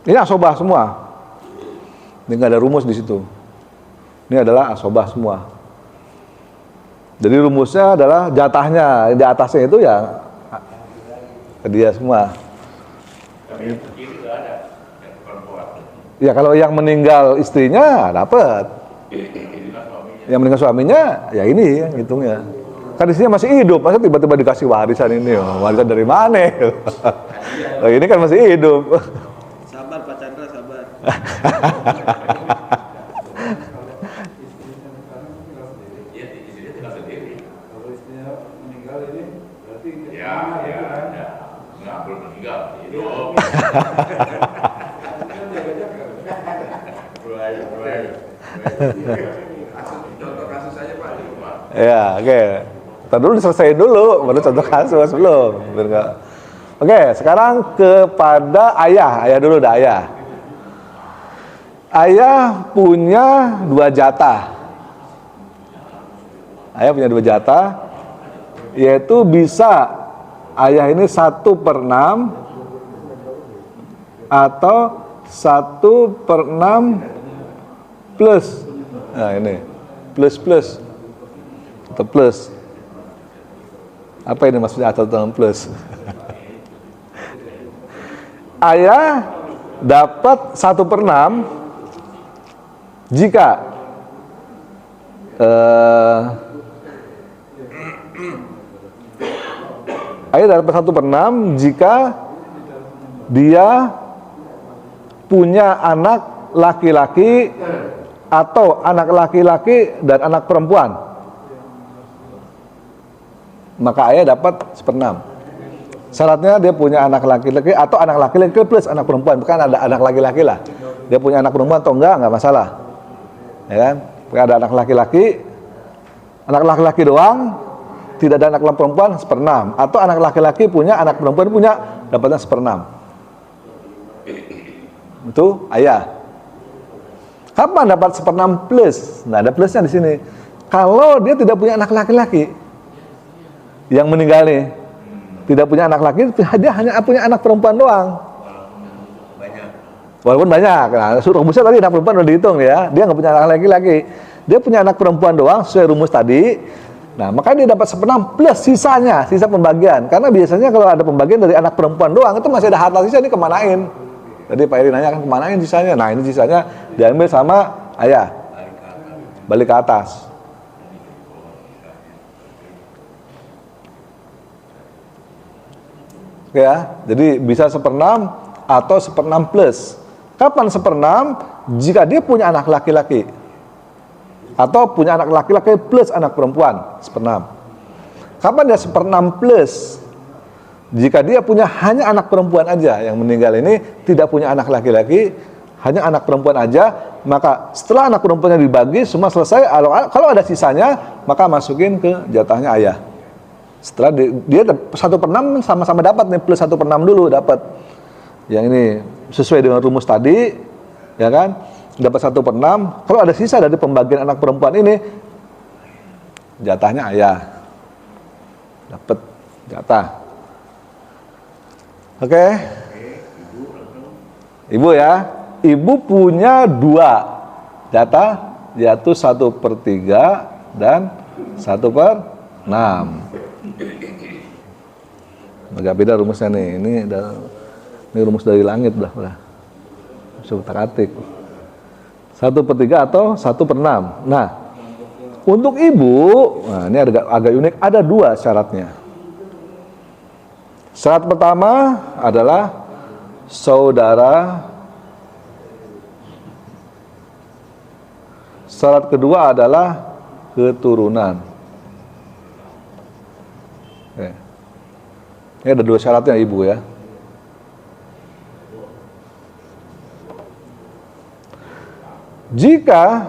Ini asobah semua. Ini nggak ada rumus di situ. Ini adalah asobah semua. Jadi rumusnya adalah jatahnya di atasnya itu ya ke dia semua. Tapi yang kiri nggak ada, yang perempuan. Ya kalau yang meninggal istrinya dapat. Yang meninggal suaminya ya ini yang hitungnya. Kan istrinya masih hidup, masa tiba-tiba dikasih warisan ini? Oh, warisan dari mana? Oh, ini kan masih hidup. Sabar Pak Chandra, sabar. Iya, istrinya tinggal sendiri. Kalau istrinya meninggal ini berarti Ya, nggak belum meninggal, hidup. contoh kasus aja Pak. Ya, oke. Ntar dulu selesai dulu, baru contoh kasus belum. Biar nggak. Oke, sekarang kepada ayah. Ayah dulu dah, ayah. Ayah punya 2 jatah. Ayah punya 2 jatah, yaitu bisa ayah ini 1/6 atau 1/6 plus. Nah ini plus atau plus. Apa ini maksudnya atau plus? Ayah dapat 1/6 jika ayah dapat 1/6 jika dia punya anak laki-laki atau anak laki-laki dan anak perempuan, maka ayah dapat 1/6. Syaratnya dia punya anak laki-laki atau anak laki-laki plus anak perempuan, bukan ada anak laki-laki lah. Dia punya anak perempuan atau enggak masalah, ya kan? Bukan ada anak laki-laki doang, tidak ada anak perempuan 1/6, atau anak laki-laki punya anak perempuan punya dapatnya 1/6. Itu ayah. Kapan dapat 1/6 plus? Nah, ada plusnya di sini. Kalau dia tidak punya anak laki-laki yang meninggal nih, tidak punya anak laki, dia hanya punya anak perempuan doang. Walaupun banyak. Nah, rumusnya tadi anak perempuan udah dihitung ya. Dia nggak punya anak laki-laki. Dia punya anak perempuan doang sesuai rumus tadi. Nah, maka dia dapat 1/6 plus sisanya, sisa pembagian. Karena biasanya kalau ada pembagian dari anak perempuan doang, itu masih ada harta sisa, ini kemanain? Tadi Pak Eri nanya kan kemanain sisanya? Nah, ini sisanya diambil sama ayah. Balik ke atas. Oke ya, jadi bisa 1/6 atau 1/6 plus. Kapan 1/6? Jika dia punya anak laki-laki atau punya anak laki-laki plus anak perempuan, 1/6. Kapan dia 1/6 plus? Jika dia punya hanya anak perempuan aja yang meninggal ini, tidak punya anak laki-laki, hanya anak perempuan aja, maka setelah anak perempuannya dibagi semua selesai, kalau ada sisanya maka masukin ke jatahnya ayah. Setelah dia 1/6 sama-sama dapat nih, plus 1/6 dulu dapat. Yang ini sesuai dengan rumus tadi, ya kan? Dapat 1/6. Kalau ada sisa dari pembagian anak perempuan ini, jatahnya ayah. Dapat jatah. Oke. Ibu ya. Ibu punya 2 jatah, yaitu 1/3 dan 1/6. Agak beda rumusnya nih. Ini rumus dari langit udah. utak-atik. 1/3 atau 1/6. Nah, untuk ibu, nah ini agak unik, ada 2 syaratnya. Syarat pertama adalah saudara. Syarat kedua adalah keturunan. Oke. Ini ada 2 syaratnya ibu ya. Jika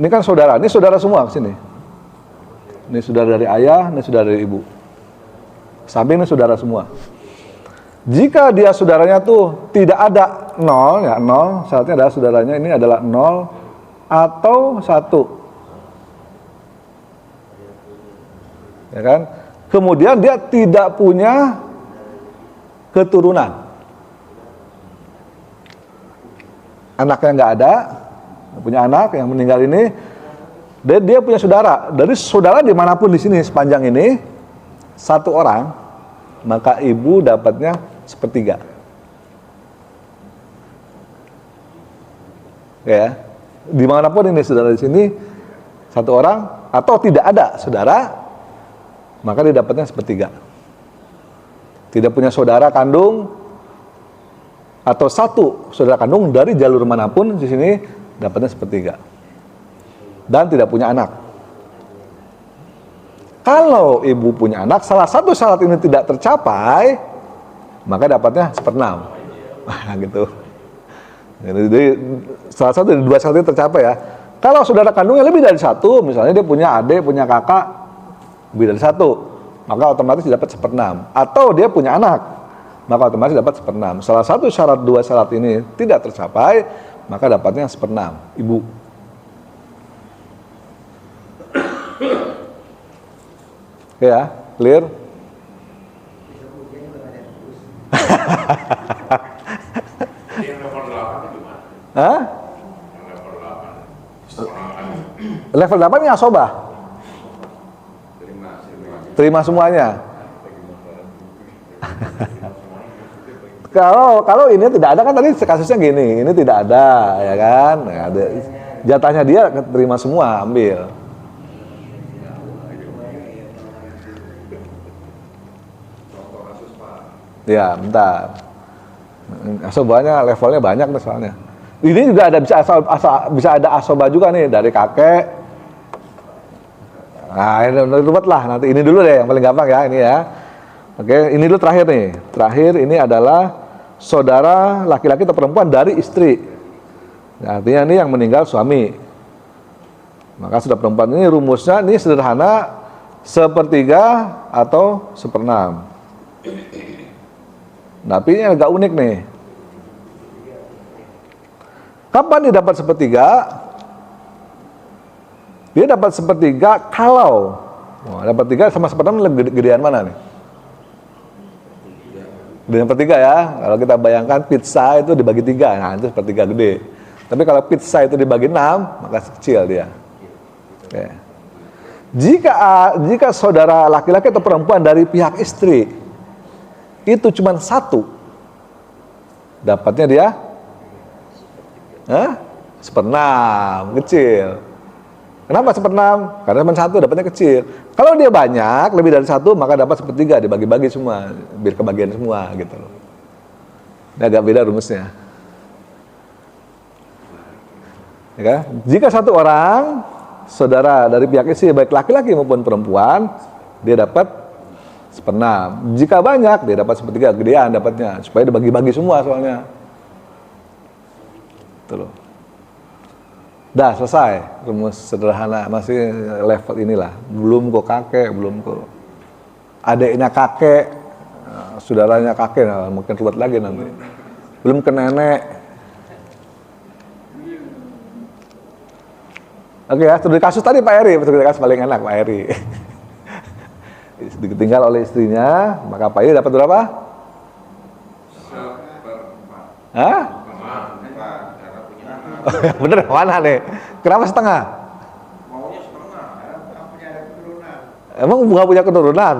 ini kan saudara, ini saudara semua ke sini. Ini saudara dari ayah, ini saudara dari ibu. Samping ini saudara semua. Jika dia saudaranya tuh tidak ada 0, ya 0, syaratnya adalah saudaranya ini adalah 0 atau 1. Ya kan? Kemudian dia tidak punya keturunan. Anaknya nggak ada, punya anak yang meninggal ini, dan dia punya saudara. Dari saudara dimanapun di sini sepanjang ini, 1 orang, maka ibu dapatnya 1/3. Ya, dimanapun ini saudara di sini, 1 orang, atau tidak ada saudara, maka dia dapatnya 1/3. Tidak punya saudara kandung, atau 1 saudara kandung dari jalur manapun di sini dapatnya 1/3. Dan tidak punya anak. Kalau ibu punya anak, salah satu syarat ini tidak tercapai, maka dapatnya 1/6. Nah, gitu. Jadi salah satu dari 2 syarat ini tercapai ya. Kalau saudara kandungnya lebih dari 1, misalnya dia punya adik, punya kakak lebih dari 1, maka otomatis dapat 1/6. Atau dia punya anak, maka otomatis dapat 1/6. Salah satu syarat 2 syarat ini tidak tercapai, maka dapatnya 1/6 ibu. Oke ya, clear? Yang level 8 itu gimana? Hah? Yang level 8. Level 8 ini asobah. Terima semuanya. Kalau ini tidak ada kan tadi kasusnya gini, ini tidak ada ya kan, nah, ada, jatahnya dia terima semua, ambil. Ya, bentar. Asobahnya levelnya banyak nih soalnya. Ini juga ada bisa ada asobah juga nih dari kakek. Nah, ini ribet lah, nanti ini dulu deh yang paling gampang ya, ini ya. Oke, ini dulu terakhir nih. Terakhir ini adalah saudara laki-laki atau perempuan dari istri. Nah, artinya ini yang meninggal suami. Maka saudara perempuan ini rumusnya ini sederhana, 1/3 atau 1/6. Tapi ini agak unik nih. Kapan dia dapat 1/3? Dia dapat 1/3 kalau dapat 3 sama 1/6 lebih gedean mana nih? Gedean 1/3 ya. Kalau kita bayangkan pizza itu dibagi 3, nah itu 1/3 gede. Tapi kalau pizza itu dibagi 6, maka kecil dia. Oke. Jika saudara laki-laki atau perempuan dari pihak istri itu cuma 1, dapatnya dia 1/6, kecil. Kenapa 1/6? Karena cuma 1 dapatnya kecil. Kalau dia banyak, lebih dari 1, maka dapat 1/3, dibagi-bagi semua, biar kebagian semua gitu loh. Ini agak beda rumusnya. Ya kan? Jika 1 orang saudara dari pihak istri baik laki-laki maupun perempuan, dia dapat 1/6. Jika banyak, dia dapat 1/3, gedean dapatnya, supaya dibagi-bagi semua soalnya. Tuh loh. Dah selesai, rumus sederhana, masih level inilah. Belum kok kakek, belum kok adiknya kakek, saudaranya kakek, nah, mungkin ruwet lagi nanti. Belum ke nenek. Oke ya, studi kasus tadi Pak Eri, studi kasus paling enak Pak Eri. Ditinggal oleh istrinya, maka Pak Eri dapat berapa? 1/4. Hah? Bener, mana nih? Kenapa setengah? Maunya 1/2, karena punya ada keturunan. Emang nggak punya keturunan?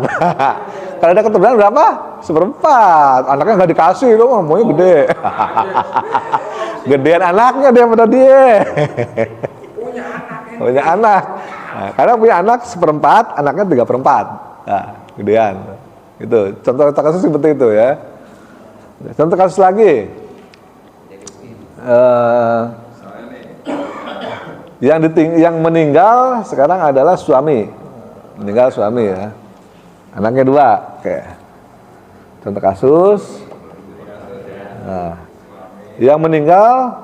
Kalau ada keturunan berapa? 1/4. Anaknya nggak dikasih dong, maunya gede. Gedean anaknya daripada dia. Punya anak ya. Punya anak. Nah, karena punya anak 1/4, anaknya 3/4. Nah, gedean. Itu. Contoh kasus seperti itu ya. Contoh kasus lagi. Yang meninggal sekarang adalah suami. Meninggal suami ya. Anaknya 2. Oke. Contoh kasus. Nah, yang meninggal,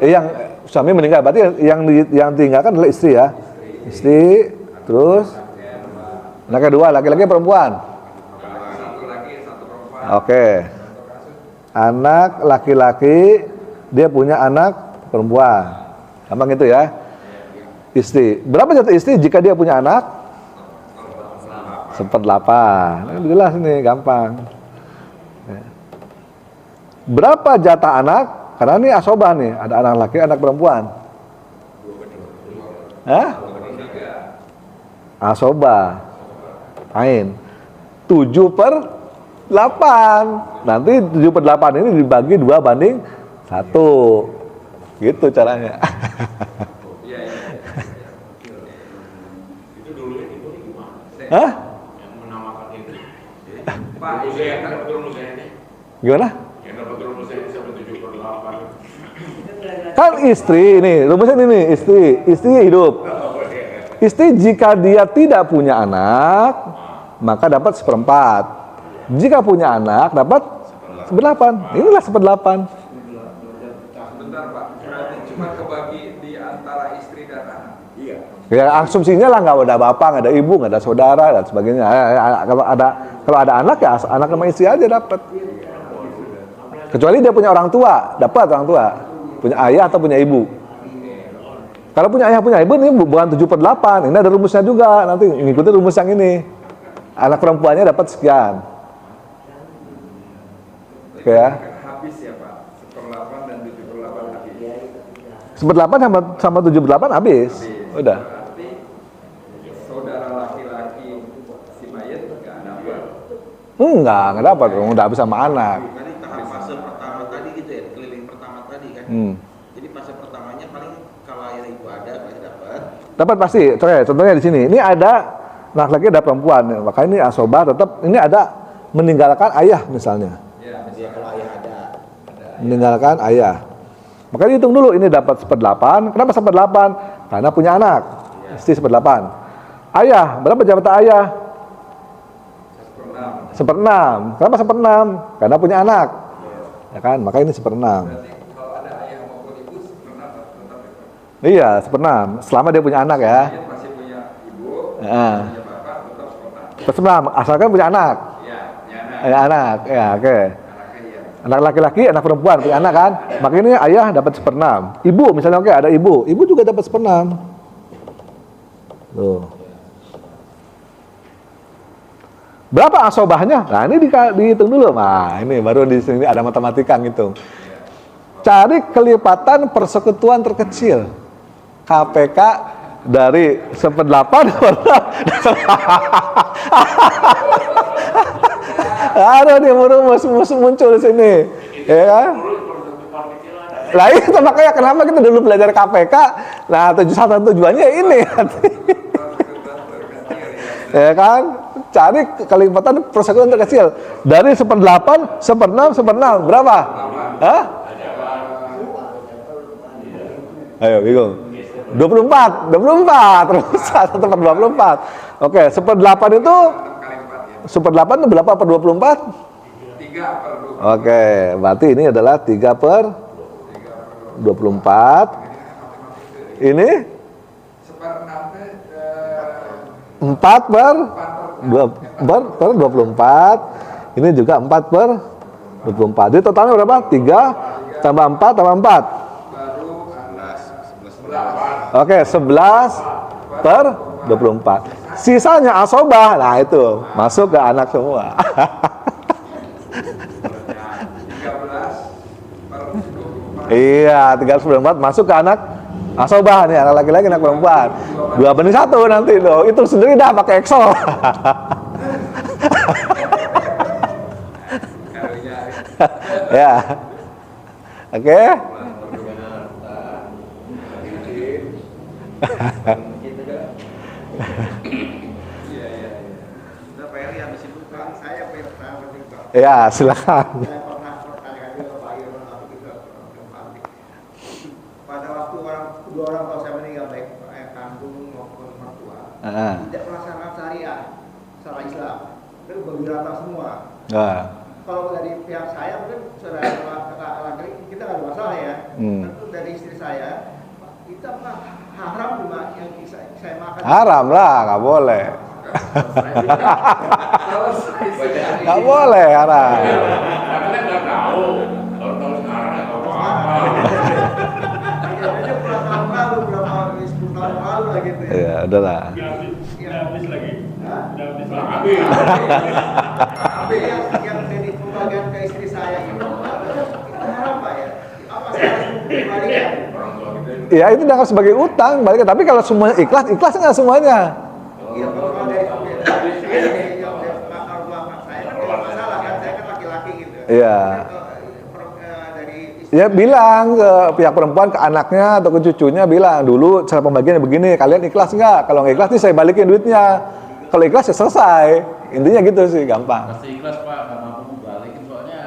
yang suami meninggal, berarti yang tinggalkan adalah istri ya. Istri, terus anaknya 2, laki-laki perempuan. Satu laki, satu perempuan. Oke. Anak laki-laki, dia punya anak perempuan. Gampang gitu ya. Istri. Berapa jatah istri jika dia punya anak? 1/8. Ini jelas ini, gampang. Berapa jatah anak? Karena ini asobah nih, ada anak laki, anak perempuan. Hah? Asobah. Ain. 7/8. Nanti 7/8 ini dibagi 2/1. Gitu caranya. Itu dulu itu gimana? Hah? Yang menamakan itu. Pak, Rumusnya yang dapat rumusnya ini. Gimana? Yang dapat rumusnya ini sampai 7/8. Kan istri ini, rumusnya ini istri. Istri hidup. Istri jika dia tidak punya anak, maka dapat 1/4. Jika punya anak, dapat 1/8. Inilah 1/8. sebentar Pak, berarti cuma kebagi di antara istri dan anak. Iya. Ya asumsinya lah nggak ada bapak, nggak ada ibu, nggak ada saudara dan sebagainya. Kalau ada anak ya anak sama istri aja dapat. Kecuali dia punya orang tua, dapat orang tua. Punya ayah atau punya ibu. Kalau punya ayah punya ibu ini bukan 7/8. Ini ada rumusnya juga. Nanti ngikutin rumus yang ini. Anak perempuannya dapat sekian. Oke ya. Habis ya Pak, 1/8 dan 7/8 habis. 1/8 sama 7/8 habis. Udah. Berarti saudara laki-laki si mayat nggak dapat. Nggak dapat. Udah habis sama anak. Tadi tahap fase pertama tadi gitu ya, keliling pertama tadi kan. Jadi fase pertamanya paling kalau ayah ibu ada pasti dapat. Dapat pasti. Contohnya di sini. Ini ada laki-laki ada perempuan. Maka ini asobah tetap. Ini ada meninggalkan ayah misalnya. Dia kalau ayah ada. Meninggalkan ayah. Maka dihitung dulu ini dapat 1/8. Kenapa 1/8? Karena punya anak. Istri 1/8. Ayah, berapa jabatan ayah? 1/6. Kenapa 1/6? Karena punya anak. Ya kan? Maka ini 1/6. Berarti kalau ada ayah maupun ibu 1/6 tetap itu. Iya, 1/6. Selama dia punya anak ya. Mayat masih punya ibu, Ya. punya bapak tetap 1/6. 1/6. Asalkan punya anak. Iya, punya anak. Ya, anak. Ya, oke. Anaknya iya. Anak laki-laki, anak perempuan punya anak kan? Maka ini ayah dapat 1/6. Ibu misalnya oke ada ibu. Ibu juga dapat 1/6. Tuh. Berapa asobahnya? Nah, ini dihitung dulu. Nah, ini baru di sini ada matematika ngitung. Cari kelipatan persekutuan terkecil. KPK dari 1/8 ada nih rumus muncul di sini. Ya kan? Lah itu makanya kenapa kita dulu belajar KPK. Nah, tujuannya ini. Ya kan? Cari kelipatan persekutuan terkecil dari 1/8, 1/6, 1/6 berapa? Hah? Ayo bingung. 24 terus 1/24. Oke, 1/8 itu 1/8 itu berapa per 24? 3/24. Oke, berarti ini adalah 3/24. Ini 4/24. Ini juga 4/24. Jadi totalnya berapa? 3 tambah 4 tambah 4. Oke, 11/24. Sisanya asobah. Nah, itu masuk ke anak semua. 13/24. Iya, 3/24 masuk ke anak asobah nih, anak laki-laki, anak perempuan. 2/1 nanti loh. Itu sendiri dah pakai Excel. Ya. Oke. Gitu kan. Iya, iya. Udah Pak Eri habis itu Pak. Saya pernah berjumpa. Ya, silakan. Saya pernah bertanya juga ke Pak Irwan atau juga ke Pak Andi. Pada waktu dua orang tua saya meninggal, baik ayah kandung maupun mertua, tidak melaksanakan syariah, syariah Islam, itu berwirata semua. Nah, Kalau dari pihak saya mungkin saudara kakak laki kita nggak ada masalah ya. Tentu dari istri saya kita mah haram juga yang saya makan. haram lah, nggak boleh. Nggak boleh haram. Tapi kan nggak tahu. Kalau tahu sekarang nggak tahu apa. Aja berapa tahun lalu, berapa 10 tahun lalu lah gitu ya. Ya, udahlah. habis lagi. Hah? Habis Nah, lagi. Tapi yang jadi pembagian ke istri saya itu haram Pak ya. Apa saya harus kembalikan? Orang tua kita itu Ya itu dianggap sebagai utang, balik. Tapi kalau semuanya ikhlas, ikhlas nggak semuanya. Iya, kalau dari yang arwah saya kan tidak masalah kan, saya kan laki-laki gitu. Iya. Dari istri Ya bilang ke pihak perempuan, ke anaknya atau ke cucunya, bilang dulu cara pembagiannya begini, kalian ikhlas nggak? Kalau nggak ikhlas nih saya balikin duitnya. Kalau ikhlas ya selesai. Intinya gitu sih, gampang. Masih ikhlas Pak, nggak mampu balikin soalnya.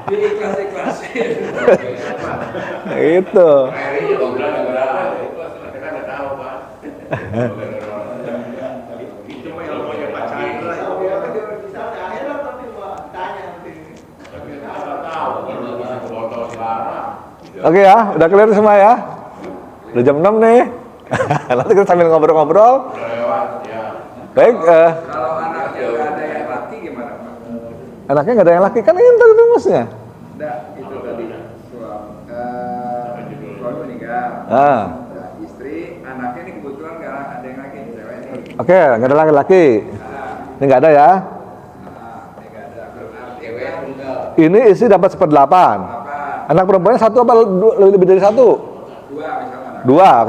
Di ikhlas-ikhlasin. Itu. Pak Eri juga bilang gara-gara itu kita kan nggak tahu Pak. Itu mah yang punya Pak Chandra itu. Ya, kan dia bisa di akhirat tapi mau tanya nanti. Tapi kita nggak tahu kalau bisa foto sekarang. Oke ya, udah clear semua ya? Udah jam 6 nih. Nanti kita sambil ngobrol-ngobrol. Udah lewat ya. Baik, Kalau anaknya nggak ada yang laki gimana Pak? anaknya nggak ada yang laki, kan ini tadi rumusnya. Enggak, itu tadi suami meninggal. Ah. Nah, istri, anaknya ini kebetulan nggak ada yang laki, cewek ini. Oke, nggak ada laki-laki. Ini nggak ada ya. Ini nggak ada. Berarti Cewek kan tunggal. Ini istri dapat 1/8. apa? Anak perempuannya satu apa lebih dari satu? Dua misalnya. Dua.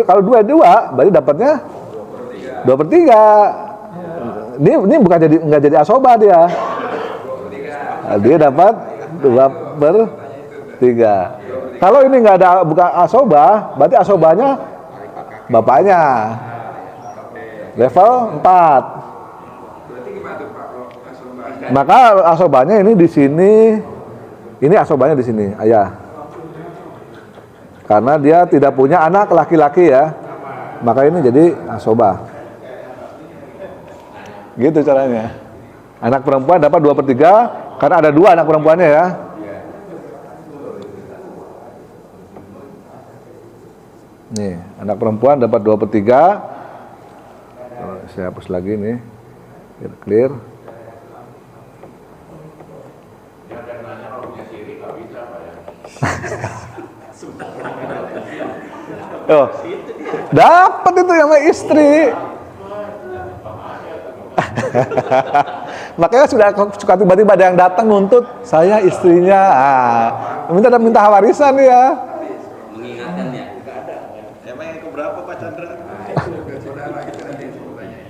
Kalau dua, berarti dapatnya 2/3. Ini bukan nggak jadi asoba dia. Nah, dia dapat 2/3. Kalau ini nggak ada bukan asoba, berarti asobanya bapaknya. Level 4. Berarti gimana tuh Pak? Kalau asal Maka asobanya ini di sini. Ini asobanya di sini, ayah. Karena dia tidak punya anak laki-laki ya. Maka ini jadi asobah. Gitu caranya. Anak perempuan dapat 2/3 karena ada 2 anak perempuannya ya. Nih, anak perempuan dapat 2/3. Saya hapus lagi nih. Biar clear. Ya dan nanya kalau punya siri nggak bisa Pak ya. Oh, dapat itu yang sama istri. Makanya suka tiba-tiba ada yang datang nuntut saya istrinya. Minta warisan ya. Mengingatkan ya. Emang yang keberapa Pak Chandra? saudara kita nanti sebutannya.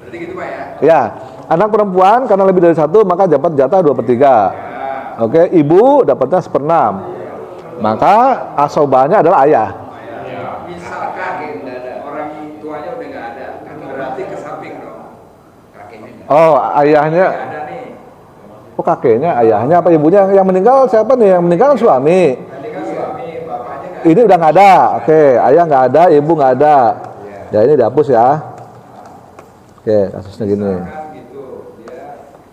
Berarti gitu Pak ya? Ya, anak perempuan karena lebih dari satu maka dapat jatah 2/3. Oke, ibu dapatnya 1/6. Maka asobahnya adalah ayah. Misalkan orang tuanya udah nggak ada, berarti ke samping dong. Oh, ayahnya. Nggak ada nih. Oh, kakeknya, ayahnya apa ibunya? Yang meninggal siapa nih? Yang meninggal kan suami. Nanti kan suami, bapaknya nggak Ini udah nggak ada. Oke, ayah nggak ada, ibu nggak ada. Ya ini dihapus ya. Oke, kasusnya gini. misalkan gitu. Dia,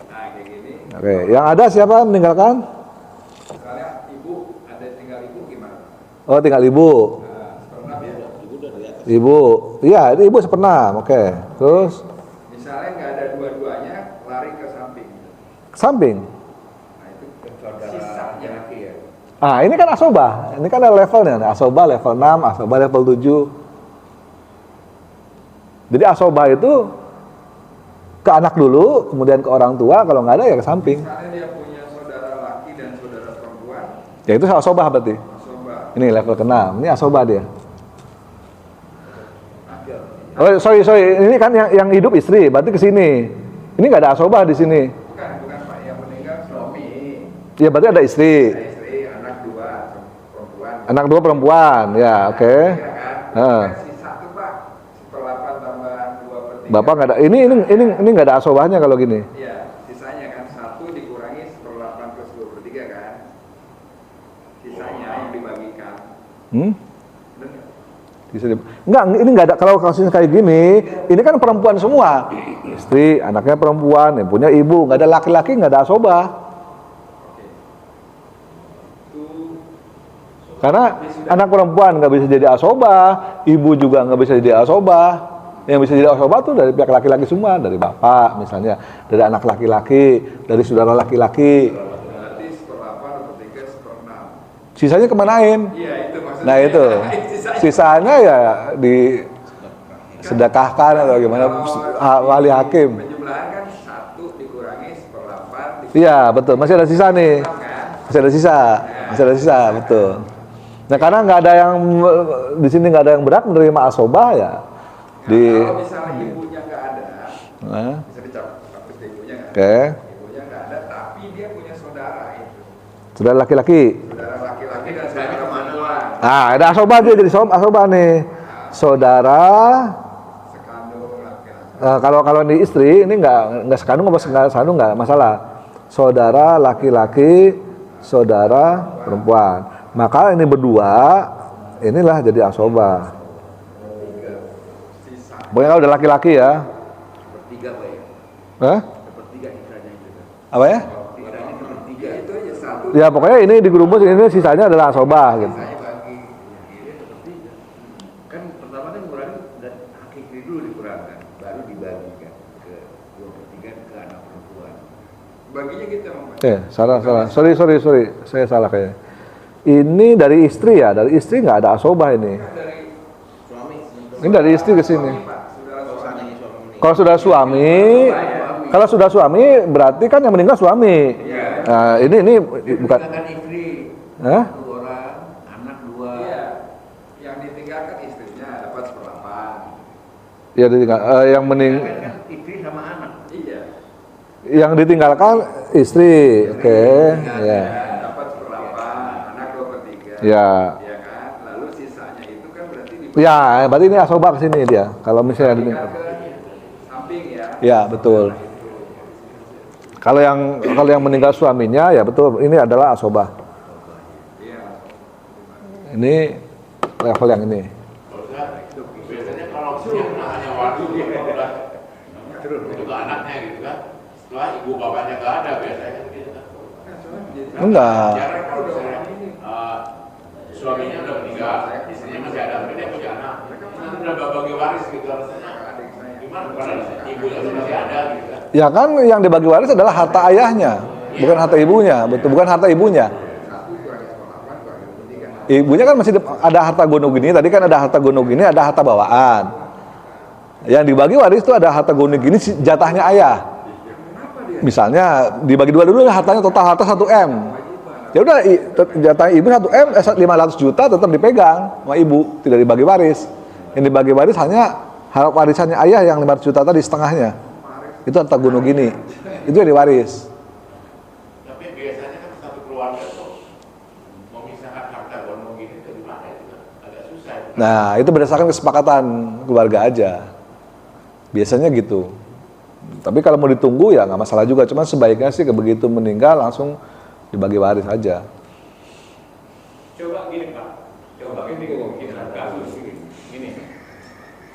nah kayak gini. Oke, yang ada siapa meninggalkan? Misalnya ibu, ada tinggal ibu gimana? Oh, tinggal ibu. Pernah ya? Ibu, iya ini ibu 1/6. Oke, terus Misalnya nggak ada dua-duanya, lari ke samping. samping. Nah itu sisanya lagi ya. Ah, ini kan asobah. Ini kan ada levelnya. Asobah level 6, asobah level 7. Jadi asobah itu ke anak dulu, kemudian ke orang tua, kalau nggak ada ya ke samping. Misalnya dia punya saudara laki dan saudara perempuan, Ya itu asobah berarti. asoba. Ini level ke-6. Ini asobah dia. Oh, sorry. Ini kan yang hidup istri, berarti ke sini. Ini nggak ada asobah di sini. Bukan Pak, yang meninggal suami. Ya berarti ada istri. Ada istri, anak dua perempuan. Anak 2 perempuan. Ya, oke. Ya kan? Ah. kan sisa tuh Pak, 1/8 tambahan 2/3. Bapak nggak ada, ini nggak ada asobahnya kalau gini. Iya, sisanya kan 1 dikurangi 1/8 plus 2/3 kan. Sisanya yang dibagikan. Bener nggak? Enggak, ini nggak ada. Kalau kasusnya kayak gini, ini kan perempuan semua, istri, anaknya perempuan, yang punya ibu, nggak ada laki-laki, nggak ada asobah. Karena anak perempuan nggak bisa jadi asobah, ibu juga nggak bisa jadi asobah. Yang bisa jadi asobah tuh dari pihak laki-laki semua, dari bapak misalnya, dari anak laki-laki, dari saudara laki-laki. Berarti 1/8, 2/3, 1/6. Sisanya kemanain? Iya, itu maksudnya. Nah itu, Sisanya. sisanya ya disedekahkan atau gimana, wali hakim. Penjumlahan kan 1 dikurangi 1/8. Iya betul, masih ada sisa nih, Kan? masih ada sisa, betul. Nah karena nggak ada yang di sini nggak ada yang berhak menerima asobah ya. Nah, Di, kalau misalnya ibunya nggak ada, nah, bisa dicabut ibunya nggak oke, ada. Ibunya nggak ada, tapi dia punya saudara itu. saudara laki-laki. Saudara laki-laki dan saudara perempuan. Ah ada asobah dia jadi asobah nih, saudara. Sekandung laki-laki. Kalau di istri ini nggak sekandung apa nggak sekandung nggak masalah. Saudara laki-laki, saudara perempuan. Maka ini berdua inilah jadi asobah. Sisa. Pokoknya kalau udah laki-laki ya. Sepertiga Pak ya. Hah? Sepertiga istilahnya itu kan. Apa ya? Istilahnya sepertiga. Itu aja 1. Ya pokoknya ini digerumus, ini sisanya adalah asobah gitu. Saya bagi. Iya sepertiga. Kan pertama kan kurangi dan hakiki dulu dikurangkan, baru dibagikan ke 2/3 ke anak perempuan. Baginya gitu Pak. Salah. Sorry, saya salah kayaknya. Ini dari istri ya, dari istri nggak ada asobah ini. Dari Suami. Ini dari istri ke sini. Pak, saudara suami. Suami. Kalau sudah suami berarti kan yang meninggal suami. Nah, ini bukan. Tinggalkan istri. Hah? 1 orang, anak 2. Iya. Yang ditinggalkan istrinya dapat 1/8. Ya ditinggal, yang Kan istri sama anak. Iya. yang ditinggalkan istri, oke, ya, Dapat 1/8, anak 2/3. ya, Iya kan? Lalu sisanya itu kan berarti di ya, berarti ini asobah ke sini dia. Kalau misalnya tinggal ditinggal, ke samping ya. ya betul. Kalau yang meninggal suaminya, ya betul, ini adalah asobah. Iya. Ini level yang ini. Biasanya kalau yang hanya waktu dia udah untuk anaknya gitu kan, setelah ibu bapaknya nggak ada biasanya gitu kan. Enggak. Jarang kalau misalnya suaminya udah meninggal, istrinya masih ada, tapi dia punya anak, itu udah bagi waris gitu rasanya. Gimana? Padahal ibunya tuh masih ada gitu kan. Ya kan yang dibagi waris adalah harta ayahnya, bukan harta ibunya, betul, bukan harta ibunya. Ibunya kan masih ada harta gono gini, tadi kan ada harta gono gini, ada harta bawaan. Yang dibagi waris itu ada harta gono gini, jatahnya ayah. Misalnya dibagi dua dulu hartanya total harta 1M. Ya udah jatah ibu 1M 500 juta tetap dipegang sama ibu, tidak dibagi waris. Yang dibagi waris hanya warisannya ayah yang 500 juta tadi setengahnya. Itu harta gono gini. Itu yang diwaris. Tapi biasanya kan satu keluarga tuh memisahkan harta gono gini dari mana itu kan agak susah. Nah, itu berdasarkan kesepakatan keluarga aja. Biasanya gitu. Tapi kalau mau ditunggu ya nggak masalah juga. Cuma sebaiknya sih begitu meninggal langsung dibagi waris aja. Coba gini Pak, coba ini kita kasus gini.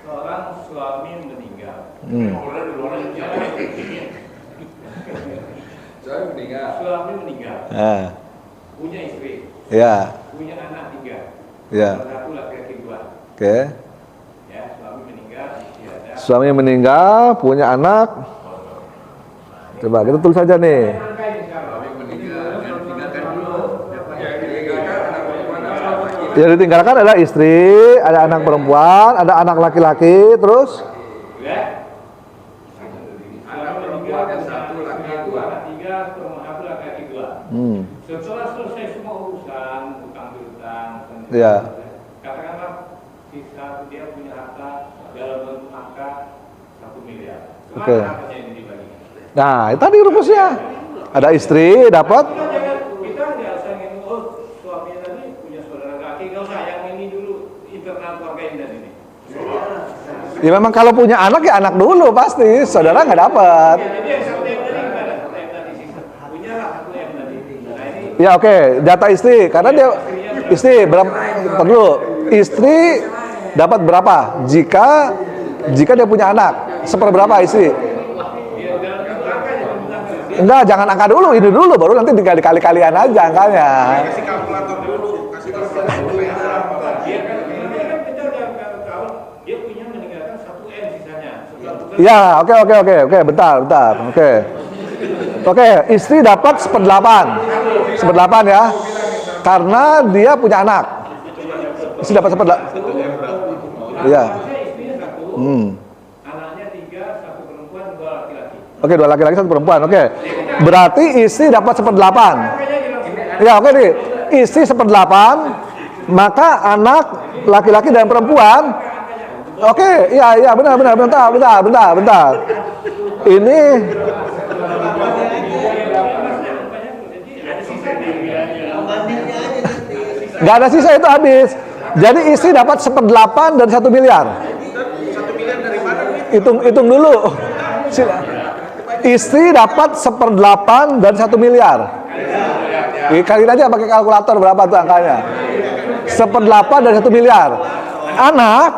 Seorang suami meninggal. Orang di luar aja. Saya meninggal. Suami meninggal, Nah, punya istri, ya, punya anak 3. ya, Salah satu laki-laki 2. oke. Ya, suami meninggal, istri ada. Suami meninggal, punya anak. Coba kita tulis saja nih. Angka ini sekarang. Tinggalkan dulu. Yang ditinggalkan anak perempuan dan anak laki. Yang ditinggalkan adalah istri, ada anak perempuan, ada anak laki-laki, terus Ya. Anak perempuan dan 1 laki 2. Anak 3, satu laki-laki 2. Setelah selesai semua urusan, utang piutang, Iya. katakanlah sisa dia punya harta dalam bentuk angka 1 miliar. Kemana Oke. hartanya ini dibagi? nah, itu tadi rumusnya. Ada istri dapat, Kita nggak usah ngomong, oh suaminya tadi punya saudara laki, nggak usah yang ini dulu. internal keluarga Indah ini? Ya memang kalau punya anak ya anak dulu pasti, saudara nggak dapat. Jadi yang 1 M tadi gimana? 1 M tadi sisa. Punya lah 1 M tadi. Nah ini Ya oke, data istri karena dia istri berapa perlu istri dapat berapa jika dia punya anak seperberapa istri? Enggak, jangan angka dulu, ini dulu baru nanti dikali-kalian aja angkanya. Kasih kalkulator dulu, kasih kalkulator dulu ya. dia kan kita udah tahu dia punya meninggalkan 1 M sisanya. Ya, oke, bentar, oke, istri dapat 1/8 ya, karena dia punya anak. Istri dapat 1/8. Iya. Istrinya 1, anaknya 3, 1 perempuan, 2 laki-laki. Oke, 2 laki-laki 1 perempuan. Oke, berarti istri dapat 1/8. Ya, oke nih, istri 1/8, maka anak laki-laki dan perempuan. Oke, iya, benar, bentar. Ini nggak ada sisa, itu habis. Jadi istri dapat 1/8 dan 1 miliar. 1 miliar dari mana? Hitung dulu. Istri dapat 1/8 dan 1 miliar. Kaliin aja pakai kalkulator berapa tuh angkanya. 1/8 dan 1 miliar. Anak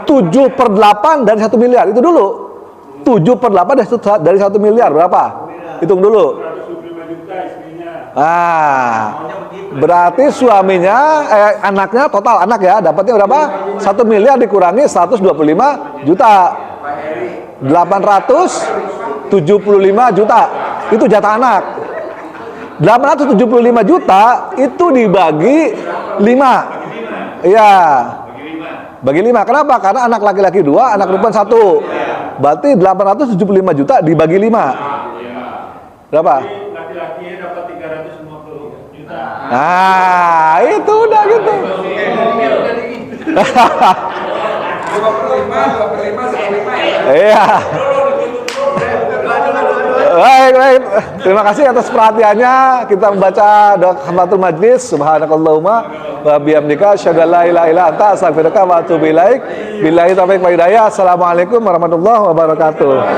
7/8 dan 1 miliar. Itu dulu. 7/8 dari 1 miliar berapa? Hitung dulu. 125 juta istrinya. Berarti suaminya anaknya total anak ya dapatnya berapa? 1 miliar dikurangi 125 juta. 875 juta. Itu jatah anak. 875 juta itu dibagi 5. Iya. Bagi 5. Kenapa? Karena anak laki-laki 2, anak perempuan 1. Berarti 875 juta dibagi 5. Berapa? Laki-lakinya dapat 350 juta. Nah, itu udah gitu. 25 ya. Iya. Baik. Terima kasih atas perhatiannya. Kita membaca doa kafaratul majlis. Subhanakallahumma wa bihamdika asyhadu an la ilaha illa anta astaghfiruka wa atubu ilaik. Billahi taufiq wal hidayah. Assalamualaikum warahmatullahi wabarakatuh.